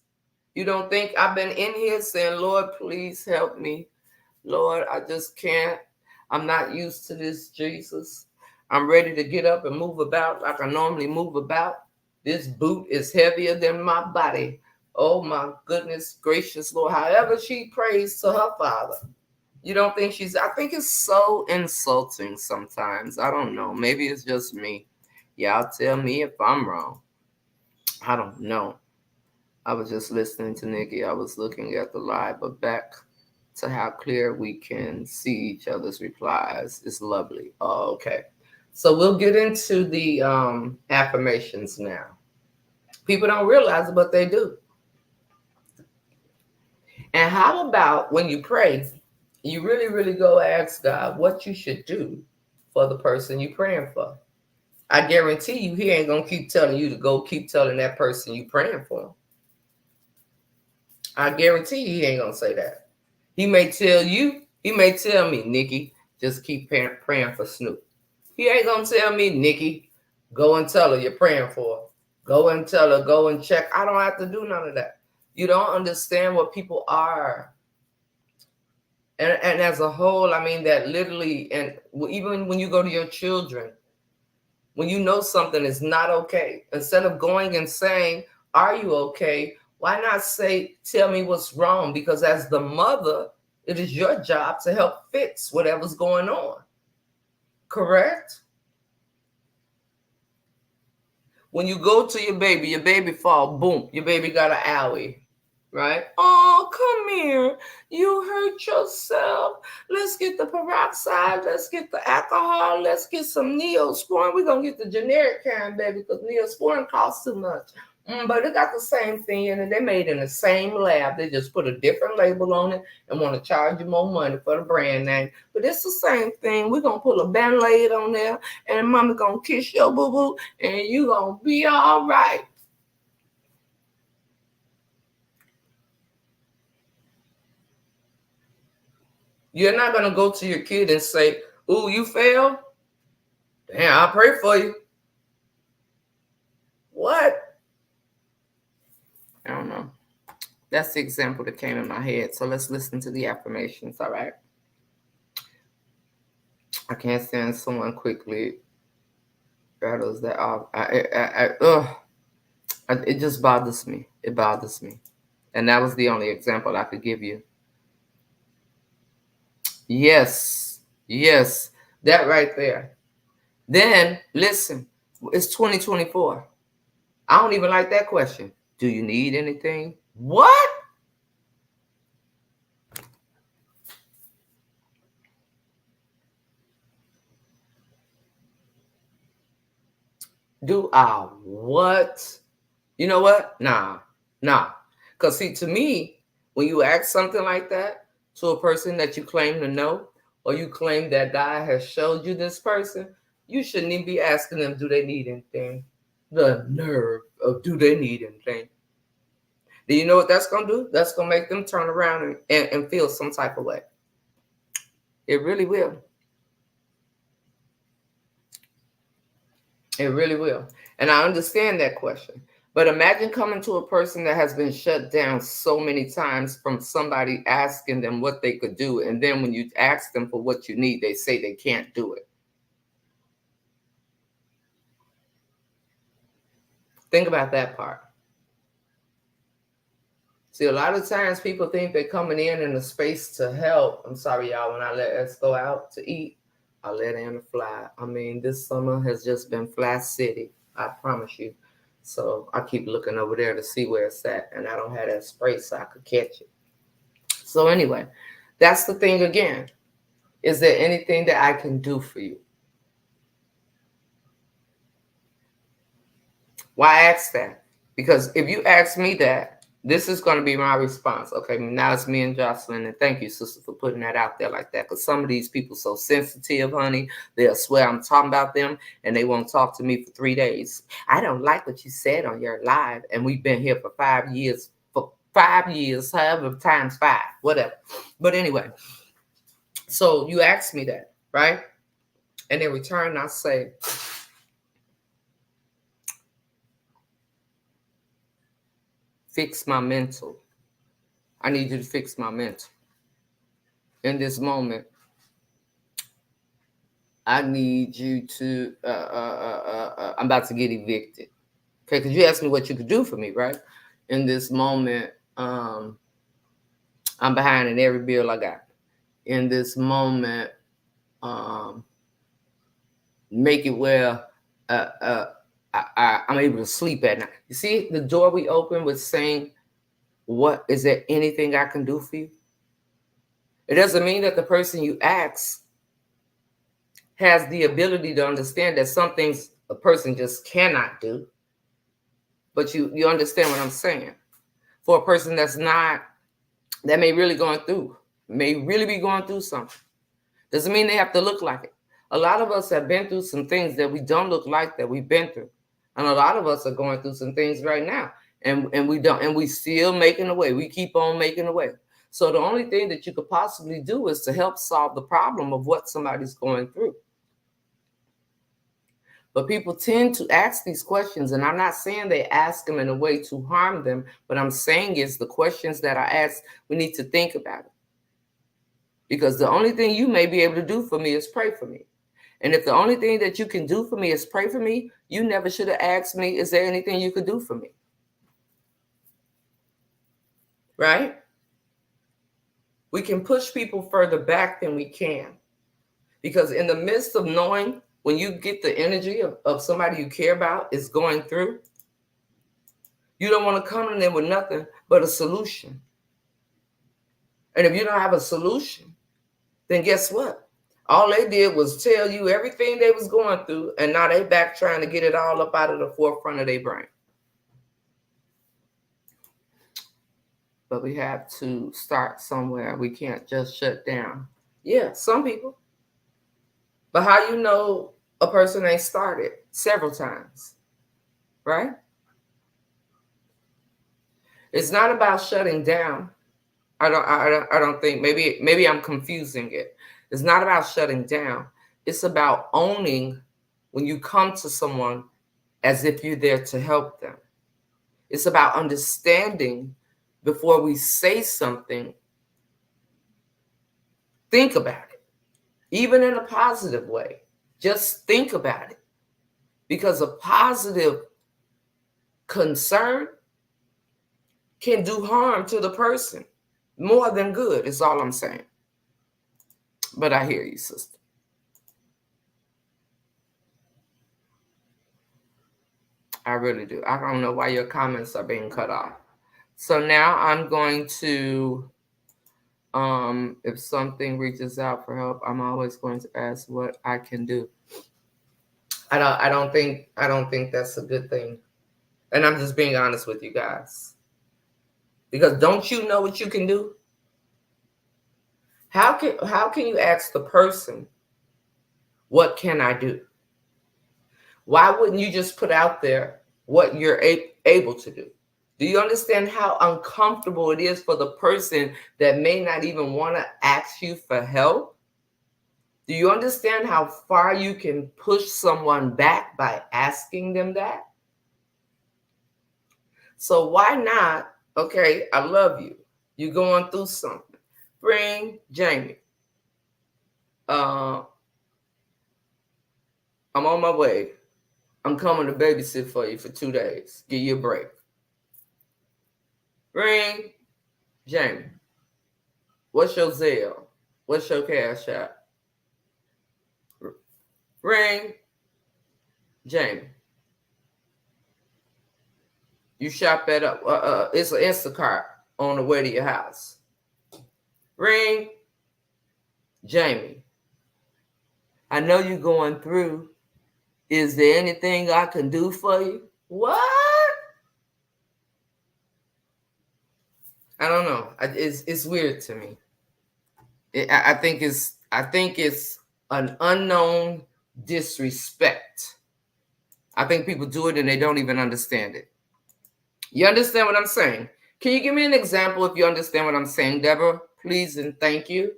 You don't think I've been in here saying, Lord, please help me. Lord, I just can't. I'm not used to this, Jesus. I'm ready to get up and move about like I normally move about. This boot is heavier than my body. Oh, my goodness gracious, Lord. However she prays to her Father. You don't think I think it's so insulting sometimes. I don't know. Maybe it's just me. Y'all tell me if I'm wrong. I don't know. I was just listening to Nikki. I was looking at the live, but back to how clear we can see each other's replies. It's lovely. Oh, okay. So we'll get into the affirmations now. People don't realize it, but they do. And how about when you pray, you really, really go ask God what you should do for the person you're praying for. I guarantee you he ain't going to keep telling you to go keep telling that person you praying for. I guarantee you he ain't going to say that. He may tell me, Nikki, just keep praying for Snoop. He ain't going to tell me, Nikki, go and tell her you're praying for her. Go and tell her, go and check. I don't have to do none of that. You don't understand what people are. And as a whole, I mean that literally, and even when you go to your children, when you know something is not okay, instead of going and saying, are you okay? Why not say, tell me what's wrong? Because as the mother, it is your job to help fix whatever's going on. Correct? When you go to your baby fall, boom, your baby got an owie. Right? Oh, come here. You hurt yourself. Let's get the peroxide. Let's get the alcohol. Let's get some Neosporin. We're going to get the generic kind, baby, because Neosporin costs too much. But it got the same thing in it. They made in the same lab. They just put a different label on it and want to charge you more money for the brand name. But it's the same thing. We're going to put a Band-Aid on there, and mama going to kiss your boo-boo, and you going to be all right. You're not going to go to your kid and say, ooh, you failed? Damn, I'll pray for you. What? I don't know. That's the example that came in my head. So let's listen to the affirmations, all right? I can't stand someone quickly rattles that off. It just bothers me. It bothers me. And that was the only example I could give you. Yes, that right there. Then, listen, it's 2024. I don't even like that question. Do you need anything? What? Do I what? You know what? Nah. Because see, to me, when you ask something like that to a person that you claim to know, or you claim that God has showed you this person, you shouldn't even be asking them, do they need anything? The nerve of do they need anything? Do you know what that's going to do? That's going to make them turn around and feel some type of way. It really will. It really will. And I understand that question. But imagine coming to a person that has been shut down so many times from somebody asking them what they could do. And then when you ask them for what you need, they say they can't do it. Think about that part. See, a lot of times people think they're coming in a space to help. I'm sorry, y'all, when I let us go out to eat, I let Anna fly. I mean, this summer has just been Fly City. I promise you. So I keep looking over there to see where it's at. And I don't have that spray so I could catch it. So anyway, that's the thing again. Is there anything that I can do for you? Why ask that? Because if you ask me that, this is going to be my response. Okay, now it's me and Jocelyn, and thank you, sister, for putting that out there like that. Because some of these people so sensitive, honey, they'll swear I'm talking about them, and they won't talk to me for 3 days. I don't like what you said on your live, and we've been here for 5 years. For 5 years, however times 5, whatever. But anyway, so you asked me that, right? And in return, I say, fix my mental. I need you to fix my mental. In this moment, I need you to, I'm about to get evicted. Okay, because you asked me what you could do for me, right? In this moment, I'm behind in every bill I got. In this moment, make it where I'm able to sleep at night. You see the door we open with saying, what is there anything I can do for you? It doesn't mean that the person you ask has the ability to understand that some things a person just cannot do. But you understand what I'm saying. For a person that may really be going through something. Doesn't mean they have to look like it. A lot of us have been through some things that we don't look like that we've been through. And a lot of us are going through some things right now. And we still making a way. We keep on making a way. So the only thing that you could possibly do is to help solve the problem of what somebody's going through. But people tend to ask these questions, and I'm not saying they ask them in a way to harm them. What I'm saying is the questions that I ask, we need to think about it. Because the only thing you may be able to do for me is pray for me. And if the only thing that you can do for me is pray for me, you never should have asked me, is there anything you could do for me? Right? We can push people further back than we can. Because in the midst of knowing when you get the energy of somebody you care about is going through, you don't want to come in there with nothing but a solution. And if you don't have a solution, then guess what? All they did was tell you everything they was going through, and now they back trying to get it all up out of the forefront of their brain. But we have to start somewhere. We can't just shut down. Yeah, some people. But how you know a person ain't started several times, right? It's not about shutting down. I don't think, maybe I'm confusing it. It's not about shutting down. It's about owning when you come to someone as if you're there to help them. It's about understanding before we say something. Think about it, even in a positive way. Just think about it, because a positive concern can do harm to the person more than good, is all I'm saying. But I hear you, sister. I really do. I don't know why your comments are being cut off. So now I'm going to, if something reaches out for help, I'm always going to ask what I can do. I don't think that's a good thing. And I'm just being honest with you guys. Because don't you know what you can do? How can you ask the person, what can I do? Why wouldn't you just put out there what you're able to do? Do you understand how uncomfortable it is for the person that may not even want to ask you for help? Do you understand how far you can push someone back by asking them that? So why not? Okay, I love you. You're going through something. Bring Jamie. Uh, I'm on my way. I'm coming to babysit for you for 2 days. Give you a break. Bring Jamie. What's your Zelle? What's your cash app? Ring Jamie. You shop at it's an Instacart on the way to your house. Ring Jamie. I know you're going through. Is there anything I can do for you? What? I don't know. It's weird to me. I think it's an unknown disrespect. I think people do it and they don't even understand it. You understand what I'm saying? Can you give me an example if you understand what I'm saying, Deborah? Please and thank you.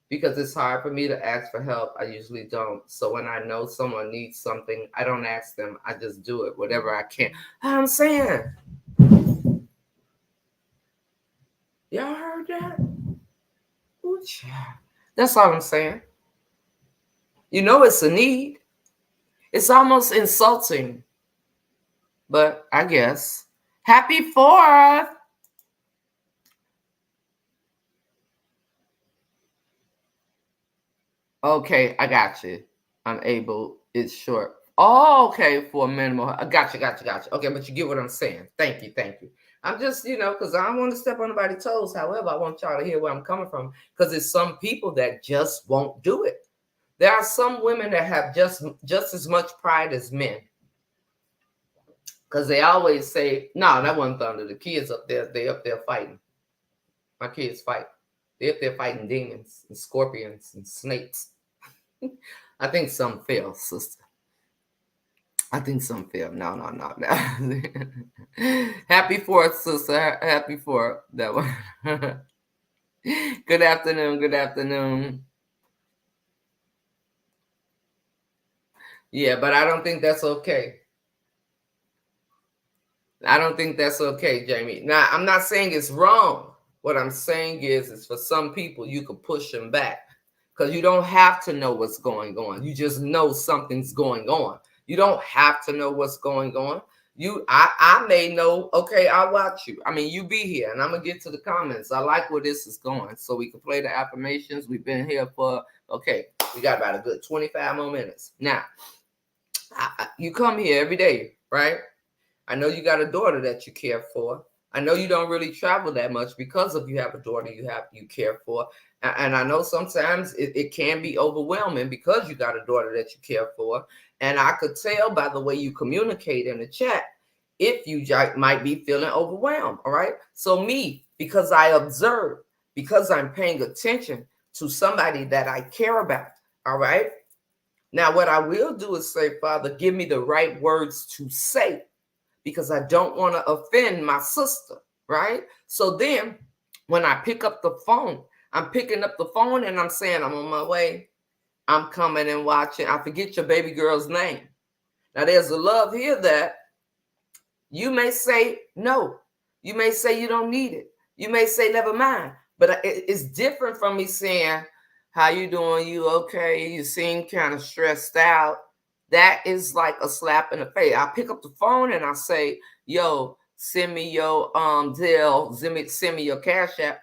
Because it's hard for me to ask for help. I usually don't. So when I know someone needs something, I don't ask them. I just do it, whatever I can. I'm saying. Y'all heard that? Ooh, that's all I'm saying. You know it's a need. It's almost insulting. But I guess. Happy 4th. Okay, I got you. I'm able. It's short. Oh, okay, for a minimal. I got you. Okay, but you get what I'm saying. Thank you. I'm just, because I don't want to step on anybody's toes. However, I want y'all to hear where I'm coming from, because there's some people that just won't do it. There are some women that have just as much pride as men, because they always say, "No, that wasn't thunder. The kids up there, they up there fighting. My kids fight. They up there fighting demons and scorpions and snakes." I think some fell, sister. I think some fell. No. Happy 4th, sister. Happy 4th. That one. Good afternoon. Yeah, but I don't think that's okay. Jamie. Now, I'm not saying it's wrong. What I'm saying is for some people, you could push them back. Because you don't have to know what's going on. You just know something's going on. You don't have to know what's going on. I may know, okay, I'll watch you. I mean, you be here, and I'm going to get to the comments. I like where this is going, so we can play the affirmations. We've been here for, okay, we got about a good 25 more minutes. Now, you come here every day, right? I know you got a daughter that you care for. I know you don't really travel that much because of you have a daughter you care for. And I know sometimes it can be overwhelming because you got a daughter that you care for. And I could tell by the way you communicate in the chat if you might be feeling overwhelmed. All right. So me, because I observe, because I'm paying attention to somebody that I care about. All right. Now, what I will do is say, Father, give me the right words to say, because I don't want to offend my sister. Right. So then when I pick up the phone, I'm picking up the phone and I'm saying, I'm on my way. I'm coming and watching. I forget your baby girl's name. Now, there's a love here that you may say no. You may say you don't need it. You may say never mind. But it's different from me saying, how you doing? You okay? You seem kind of stressed out. That is like a slap in the face. I pick up the phone and I say, yo, send me your Zelle, send me your Cash App.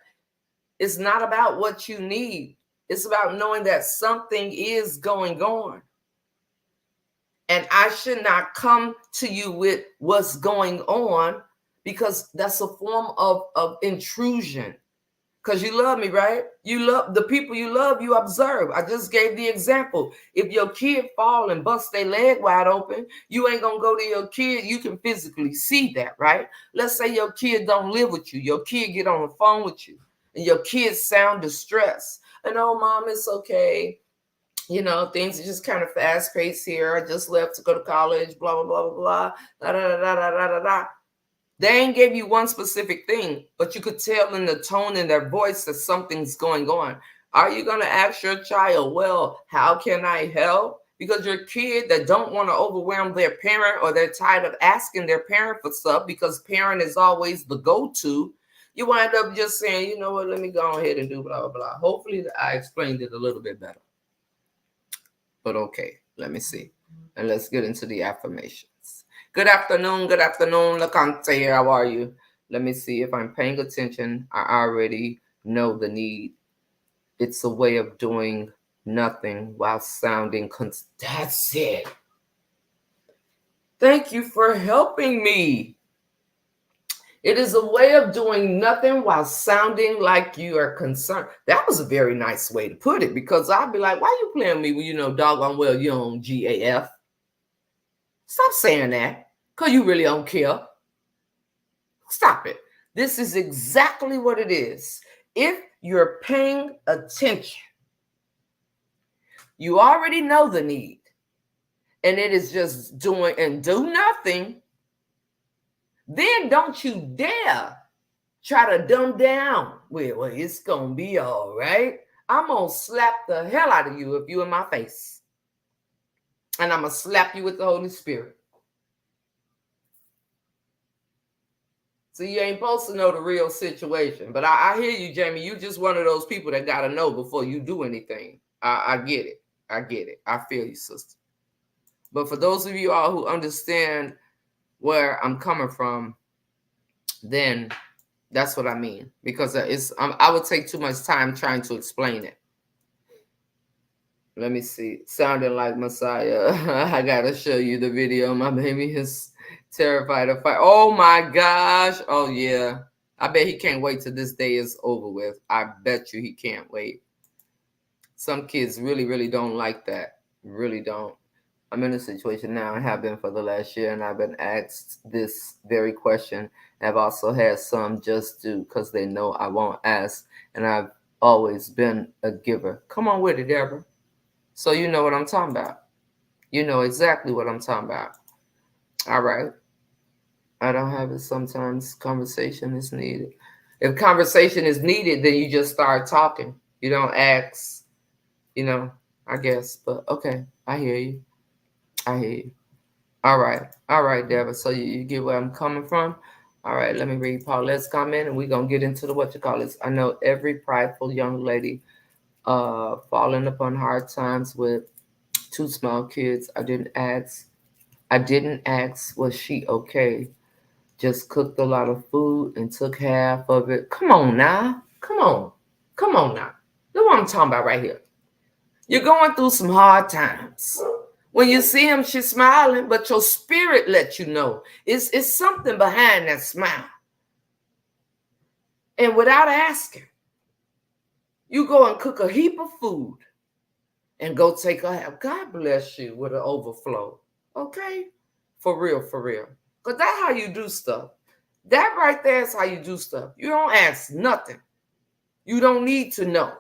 It's not about what you need. It's about knowing that something is going on. And I should not come to you with what's going on, because that's a form of intrusion. Because you love me, right? You love the people you love, you observe. I just gave the example. If your kid fall and bust their leg wide open, you ain't going to go to your kid. You can physically see that, right? Let's say your kid don't live with you. Your kid get on the phone with you and your kids sound distressed. And, oh, mom, it's okay. Things are just kind of fast paced here. I just left to go to college, blah, blah, blah, blah, blah, da, da, da, da, da, da, da. They ain't gave you one specific thing, but you could tell in the tone in their voice that something's going on. Are you going to ask your child, well, how can I help? because you're a kid that don't want to overwhelm their parent, or they're tired of asking their parent for stuff because parent is always the go-to. You wind up just saying, you know what, let me go ahead and do blah, blah, blah. Hopefully I explained it a little bit better. But okay, let me see. And let's get into the affirmations. Good afternoon, Lacante. How are you? Let me see if I'm paying attention. I already know the need. It's a way of doing nothing while sounding that's it. Thank you for helping me. It is a way of doing nothing while sounding like you are concerned. That was a very nice way to put it, because I'd be like, why you playing me when you know doggone well you on GAF? Stop saying that, because you really don't care. Stop it. This is exactly what it is. If you're paying attention, you already know the need. And it is just doing and do nothing. Then don't you dare try to dumb down. Well, it's going to be all right. I'm going to slap the hell out of you if you in my face. And I'm going to slap you with the Holy Spirit. So you ain't supposed to know the real situation. But I hear you, Jamie. You just one of those people that got to know before you do anything. I get it. I get it. I feel you, sister. But for those of you all who understand where I'm coming from, then that's what I mean. Because I would take too much time trying to explain it. Let me see. Sounding like Messiah. I got to show you the video. My baby is terrified of fire. Oh, my gosh. Oh, yeah. I bet he can't wait till this day is over with. I bet you he can't wait. Some kids really, really don't like that. Really don't. I'm in a situation now and have been for the last year, and I've been asked this very question. I've also had some just do because they know I won't ask, and I've always been a giver. Come on with it, Deborah. So you know what I'm talking about. You know exactly what I'm talking about. All right. I don't have it. Sometimes conversation is needed. If conversation is needed, then you just start talking. You don't ask, I guess. But okay, I hear you. I hear you. All right, Deborah. So you get where I'm coming from? All right, let me read Paulette's comment, and we're going to get into the what you call this. I know every prideful young lady falling upon hard times with 2 small kids. I didn't ask, was she okay? Just cooked a lot of food and took half of it. Come on now. Come on now. That's what I'm talking about right here. You're going through some hard times. When you see him, she's smiling, but your spirit lets you know it's something behind that smile. And without asking, you go and cook a heap of food and go take a half. God bless you with an overflow. Okay? For real, for real. Because that's how you do stuff. That right there is how you do stuff. You don't ask nothing. You don't need to know.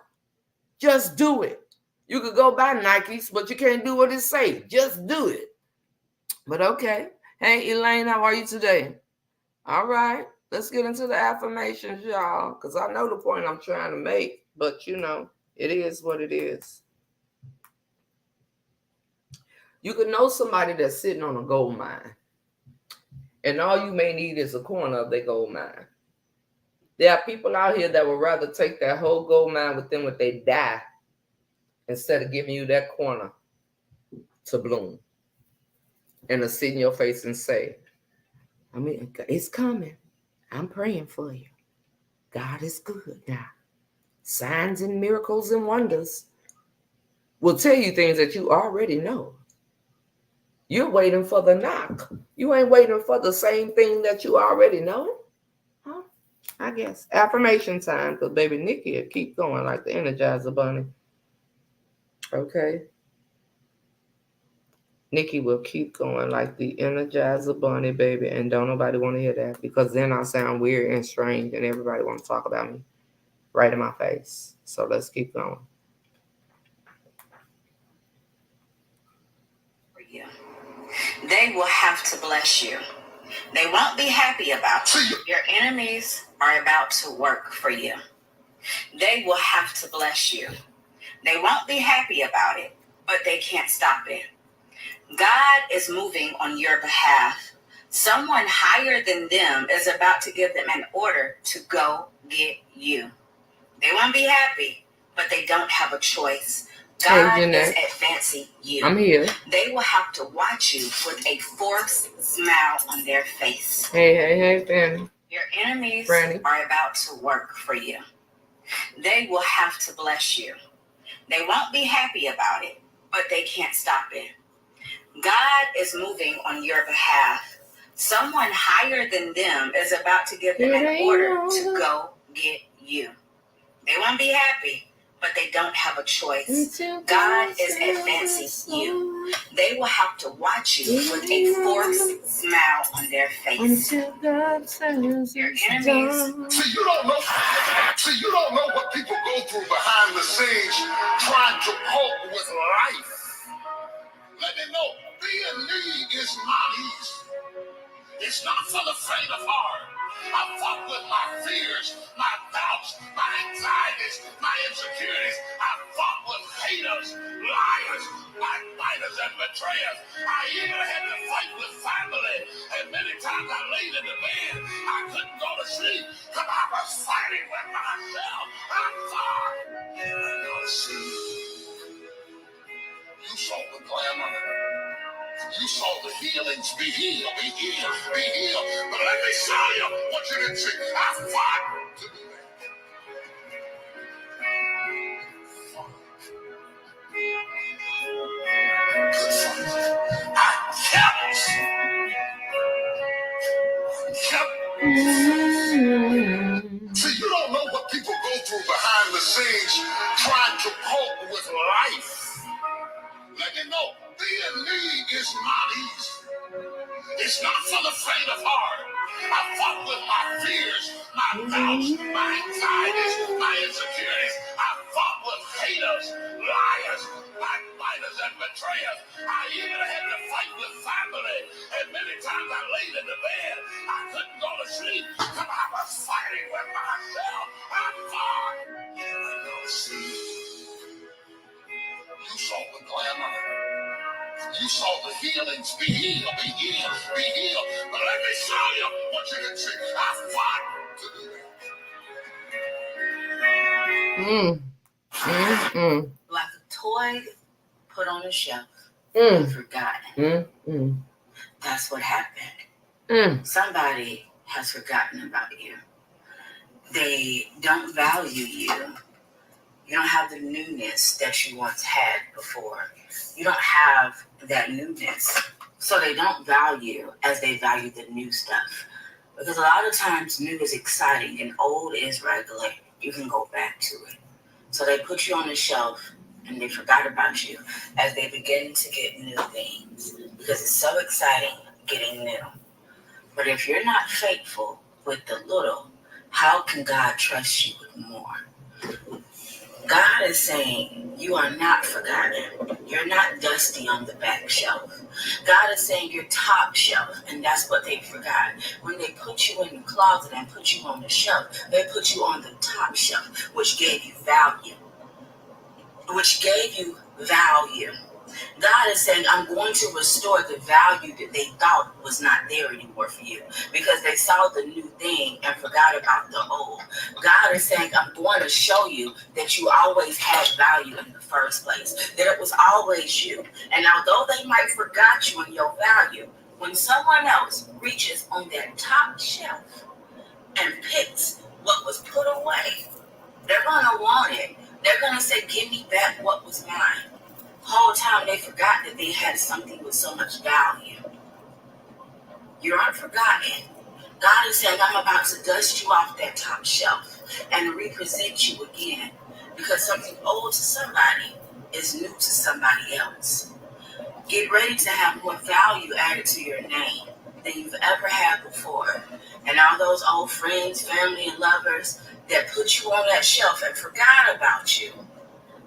Just do it. You could go buy Nikes, but you can't do what it say. Just do it. But okay. Hey, Elaine, how are you today? All right. Let's get into the affirmations, y'all, because I know the point I'm trying to make, but it is what it is. You could know somebody that's sitting on a gold mine, and all you may need is a corner of their gold mine. There are people out here that would rather take that whole gold mine with them when they die instead of giving you that corner to bloom and to sit in your face and say, it's coming. I'm praying for you. God is good now. Signs and miracles and wonders will tell you things that you already know. You're waiting for the knock. You ain't waiting for the same thing that you already know. Huh? I guess. Affirmation time, because baby Nikki will keep going like the Energizer Bunny. Okay. Nikki will keep going like the Energizer Bunny, baby, and don't nobody want to hear that, because then I sound weird and strange and everybody want to talk about me right in my face. So let's keep going. They will have to bless you. They won't be happy about you. Your enemies are about to work for you. They will have to bless you. They won't be happy about it. but they can't stop it. God is moving on your behalf. Someone higher than them is about to give them an order to go get you. They won't be happy, but they don't have a choice. God is advancing you. I'm here. They will have to watch you with a forced smile on their face. Hey, Fanny. Your enemies Franny. are about to work for you. They will have to bless you. They won't be happy about it, but they can't stop it. God is moving on your behalf. Someone higher than them is about to give them an order to go get you. They won't be happy, but they don't have a choice. God is advancing you. They will have to watch you with a forced smile on their face. Your enemies. See, you don't know what people go through behind the scenes trying to cope with life. Let me know, being me is not easy. It's not for the faint of heart. I fought with my fears, my doubts, my anxieties, my insecurities. I fought with haters, liars, backbiters, and betrayers. I even had to fight with family. And many times I laid in the bed, I couldn't go to sleep because I was fighting with myself. I thought, see, you saw the glamour. You saw the healings. Be healed, be healed, be healed. But let me show you what you didn't see. I fought to do that. I kept. See, you don't know what people go through behind the scenes trying to cope with life. Let me know, being me is not easy. It's not for the faint of heart. I fought with my fears, my doubts, my anxieties, my insecurities. I fought with haters, liars, backbiters, and betrayers. I even had to fight with family. And many times I laid in the bed, I couldn't go to sleep because I was fighting with myself. I fought. See, you saw the glamour. You saw the healings. Be healed, be healed, be healed. But let me show you what you can see. I fought to do that. Like a toy put on a shelf and forgotten. That's what happened. Somebody has forgotten about you. They don't value you. You don't have the newness that you once had before. You don't have that newness. So they don't value as they value the new stuff. Because a lot of times new is exciting and old is regular. You can go back to it. So they put you on the shelf and they forgot about you as they begin to get new things. Because it's so exciting getting new. But if you're not faithful with the little, how can God trust you with more? God is saying you are not forgotten. You're not dusty on the back shelf. God is saying you're top shelf, and that's what they forgot. When they put you in the closet and put you on the shelf, they put you on the top shelf, which gave you value. God is saying, I'm going to restore the value that they thought was not there anymore for you because they saw the new thing and forgot about the old. God is saying, I'm going to show you that you always had value in the first place, that it was always you. And although they might forgot you and your value, when someone else reaches on that top shelf and picks what was put away, they're going to want it. They're going to say, give me back what was mine. Whole time they forgot that they had something with so much value. You aren't forgotten. God is saying, I'm about to dust you off that top shelf and represent you again because something old to somebody is new to somebody else. Get ready to have more value added to your name than you've ever had before. And all those old friends, family, and lovers that put you on that shelf and forgot about you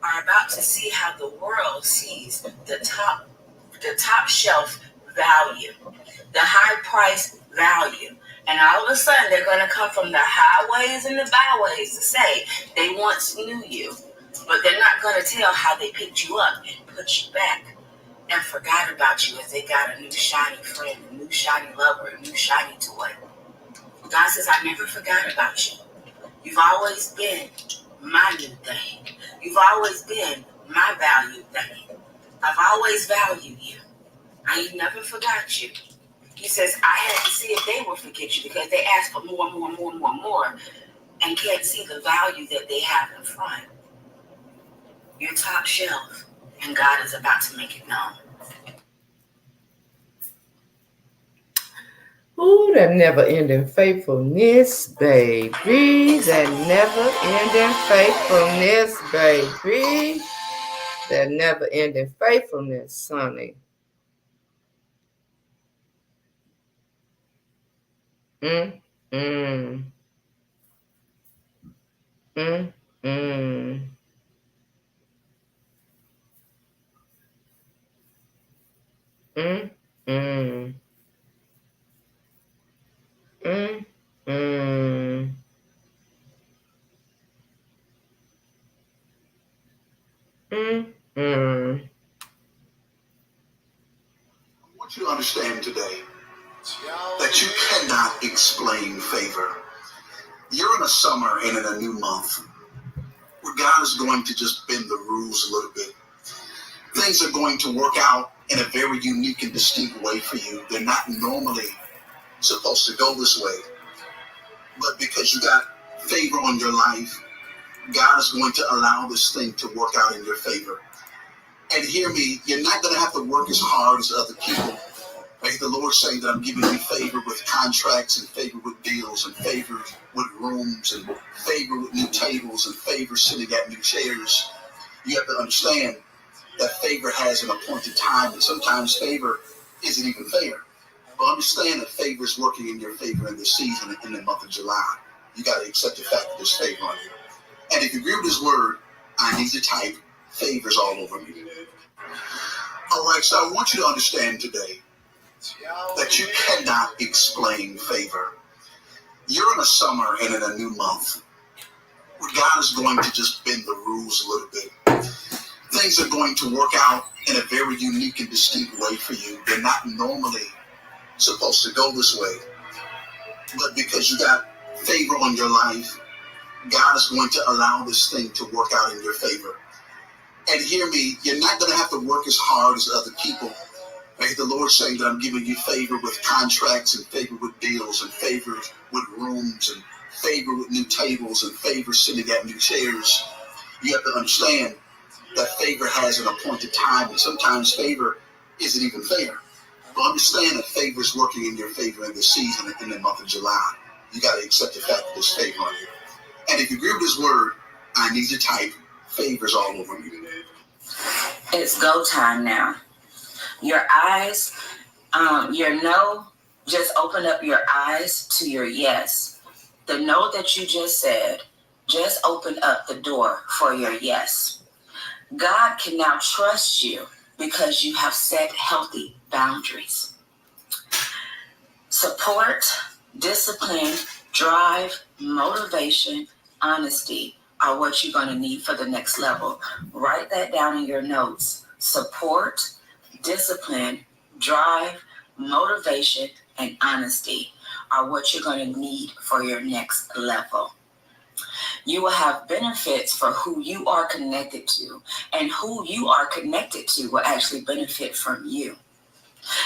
are about to see how the world sees the top shelf value, the high price value. And all of a sudden, they're going to come from the highways and the byways to say they once knew you. But they're not going to tell how they picked you up and put you back and forgot about you as they got a new shiny friend, a new shiny lover, a new shiny toy. God says, I never forgot about you. You've always been my new thing. You've always been my valued thing. I've always valued you. I ain't never forgot you. He says, I had to see if they will forget you because they ask for more, more, more, more, more, and can't see the value that they have in front. You're top shelf, and God is about to make it known. Ooh, that never-ending faithfulness, baby. That never-ending faithfulness, baby. That never-ending faithfulness, honey. Mm, mm, mm, mm, mm, mm, mm, mm, mm, mm. I want you to understand today that you cannot explain favor. You're in a summer and in a new month where God is going to just bend the rules a little bit. Things are going to work out in a very unique and distinct way for you. They're not normally supposed to go this way, but because you got favor on your life, God is going to allow this thing to work out in your favor. And hear me, you're not going to have to work as hard as other people. Like the Lord saying that I'm giving you favor with contracts and favor with deals and favor with rooms and favor with new tables and favor sitting at new chairs. You have to understand that favor has an appointed time, and sometimes favor isn't even fair. But understand that favor is working in your favor in this season in the month of July. You got to accept the fact that there's favor on you. And if you agree with His word, I need to type favors all over me. All right, so I want you to understand today that you cannot explain favor. You're in a summer and in a new month where God is going to just bend the rules a little bit. Things are going to work out in a very unique and distinct way for you. They're not normally supposed to go this way, but because you got favor on your life, God is going to allow this thing to work out in your favor. And hear me, you're not going to have to work as hard as other people. Like the Lord saying that I'm giving you favor with contracts and favor with deals and favor with rooms and favor with new tables and favor sitting at new chairs. You have to understand that favor has an appointed time, and sometimes favor isn't even fair. But understand that favor is working in your favor in this season in the month of July. You got to accept the fact that there's favor on you. And if you agree with His word, I need to type favors all over me. It's go time now. Your eyes, your no, just open up your eyes to your yes. The no that you just said, just open up the door for your yes. God can now trust you because you have set healthy boundaries. Support, discipline, drive, motivation, honesty are what you're going to need for the next level. Write that down in your notes. Support, discipline, drive, motivation, and honesty are what you're going to need for your next level. You will have benefits for who you are connected to, and who you are connected to will actually benefit from you.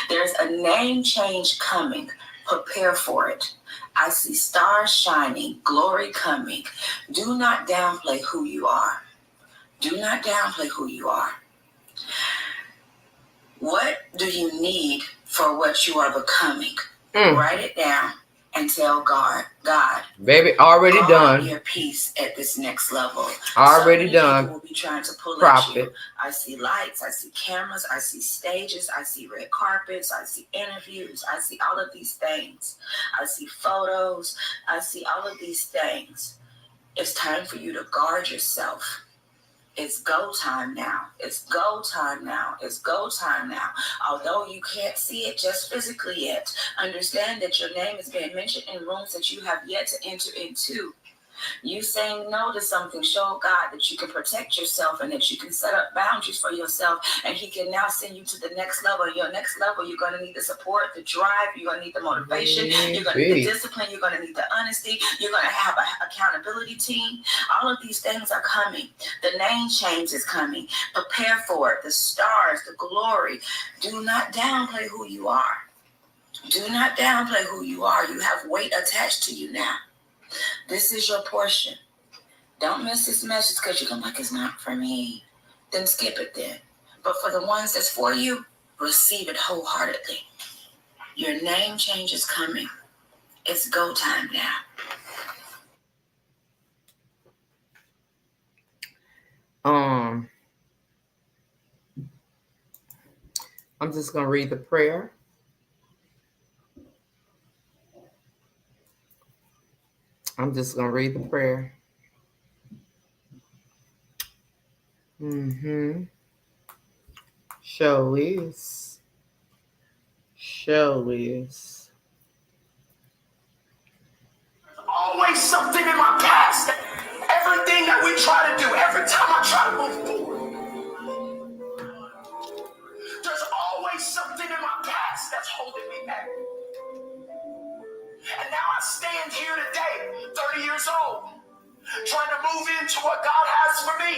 There's a name change coming. Prepare for it. I see stars shining, glory coming. Do not downplay who you are. Do not downplay who you are. What do you need for what you are becoming? Write it down and tell God, baby, already done. Your peace at this next level. Already done. People will be trying to pull Profit. at you. I see lights, I see cameras, I see stages, I see red carpets, I see interviews, I see all of these things. I see photos, I see all of these things. It's time for you to guard yourself. It's go time now. It's go time now. It's go time now. Although you can't see it just physically yet, understand that your name is being mentioned in rooms that you have yet to enter into. You saying no to something showed God that you can protect yourself and that you can set up boundaries for yourself, and He can now send you to the next level. Your next level, you're going to need the support, the drive, you're going to need the motivation, you're going to need the discipline, you're going to need the honesty, you're going to have an accountability team. All of these things are coming. The name change is coming. Prepare for it. The stars, the glory. Do not downplay who you are. Do not downplay who you are. You have weight attached to you now. This is your portion. Don't miss this message because you're going to be like, it's not for me. Then skip it then. But for the ones that's for you, receive it wholeheartedly. Your name change is coming. It's go time now. I'm just going to read the prayer. I'm just going to read the prayer. Show is. Always something in my past. Everything that we try to do, every time I try to move forward, there's always something in my past that's holding me back. And now I stand here today, 30 years old, trying to move into what God has for me.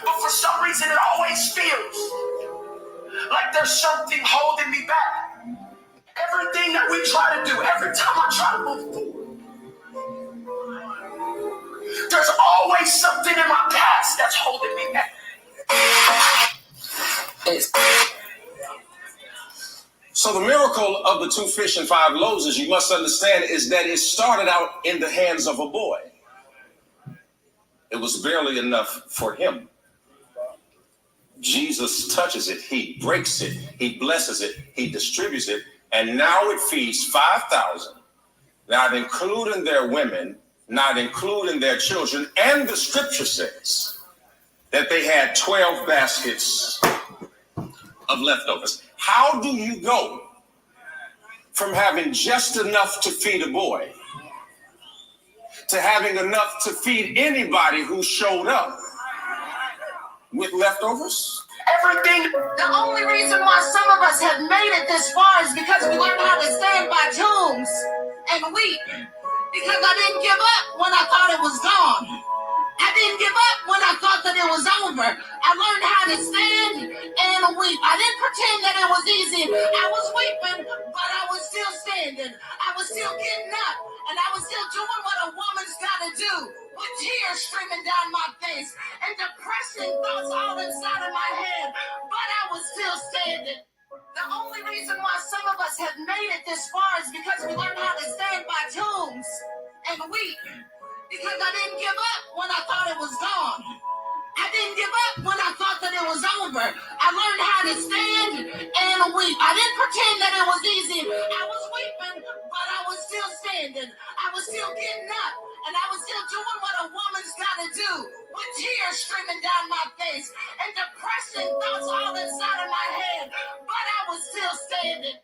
But for some reason, it always feels like there's something holding me back. Everything that we try to do, every time I try to move forward, there's always something in my past that's holding me back. So the miracle of the 2 fish and 5 loaves, as you must understand, is that it started out in the hands of a boy. It was barely enough for him. Jesus touches it, he breaks it, he blesses it, he distributes it, and now it feeds 5,000, not including their women, not including their children, and the scripture says that they had 12 baskets of leftovers. How do you go from having just enough to feed a boy to having enough to feed anybody who showed up with leftovers? Everything. The only reason why some of us have made it this far is because we learned how to stand by tombs and weep. Because I didn't give up when I thought it was gone. I didn't give up when I thought that it was over. I learned how to stand and weep. I didn't pretend that it was easy. I was weeping, but I was still standing. I was still getting up, and I was still doing what a woman's got to do, with tears streaming down my face and depressing thoughts all inside of my head, but I was still standing. The only reason why some of us have made it this far is because we learned how to stand by tombs and weep. Because I didn't give up when I thought it was gone. I didn't give up when I thought that it was over. I learned how to stand and weep. I didn't pretend that it was easy. I was weeping, but I was still standing. I was still getting up, and I was still doing what a woman's got to do, with tears streaming down my face and depressing thoughts all inside of my head, but I was still standing.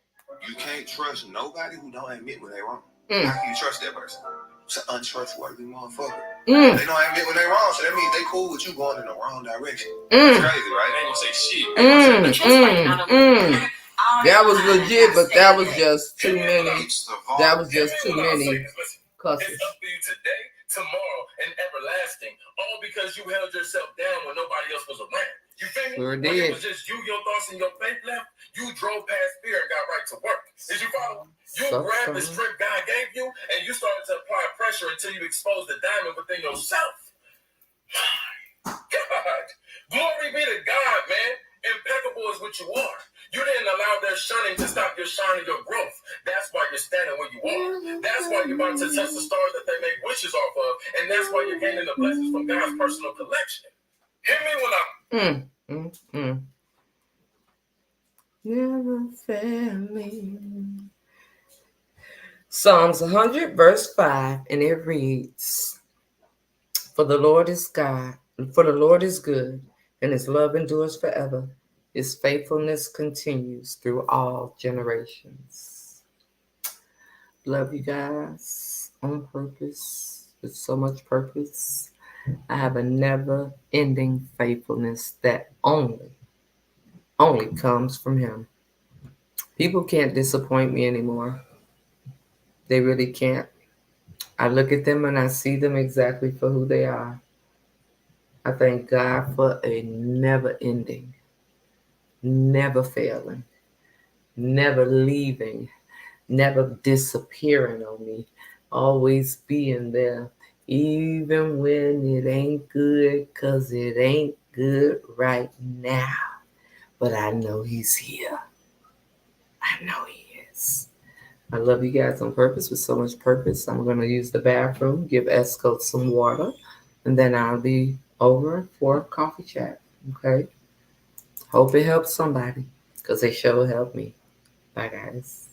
You can't trust nobody who don't admit when they're wrong. How can you trust that person? It's an untrustworthy motherfucker. They don't admit when they're wrong, so that means they cool with you going in the wrong direction. It's crazy, right? They ain't gonna say shit. That was legit, but that was just too many. That was just too many cusses. It's up for you today, tomorrow, and everlasting. All because you held yourself down when nobody else was around. You feel me? Sure When did. it was just you, your thoughts, and your faith left, you drove past fear and got right to work. Did you follow? You grabbed the strength God gave you, and you started to apply pressure until you exposed the diamond within yourself. God, glory be to God, man. Impeccable is what you are. You didn't allow their shining to stop your shining, your growth. That's why you're standing where you are. That's why you're about to touch the stars that they make wishes off of, and that's why you're gaining the blessings from God's personal collection. Hear me when I'm... Never fail me. Psalms 100, verse 5, and it reads, For the Lord is God, for the Lord is good, and his love endures forever. His faithfulness continues through all generations. Love you guys. on purpose, with so much purpose. I have a never ending faithfulness that only comes from Him. People can't disappoint me anymore. They really can't. I look at them and I see them exactly for who they are. I thank God for a never ending, never failing, never leaving, never disappearing on me, always being there, even when it ain't good, 'cause it ain't good right now. But I know He's here. I know He is. I love you guys on purpose with so much purpose. I'm going to use the bathroom, give Esco some water, and then I'll be over for a coffee chat. Okay? Hope it helps somebody because they sure helped me. Bye, guys.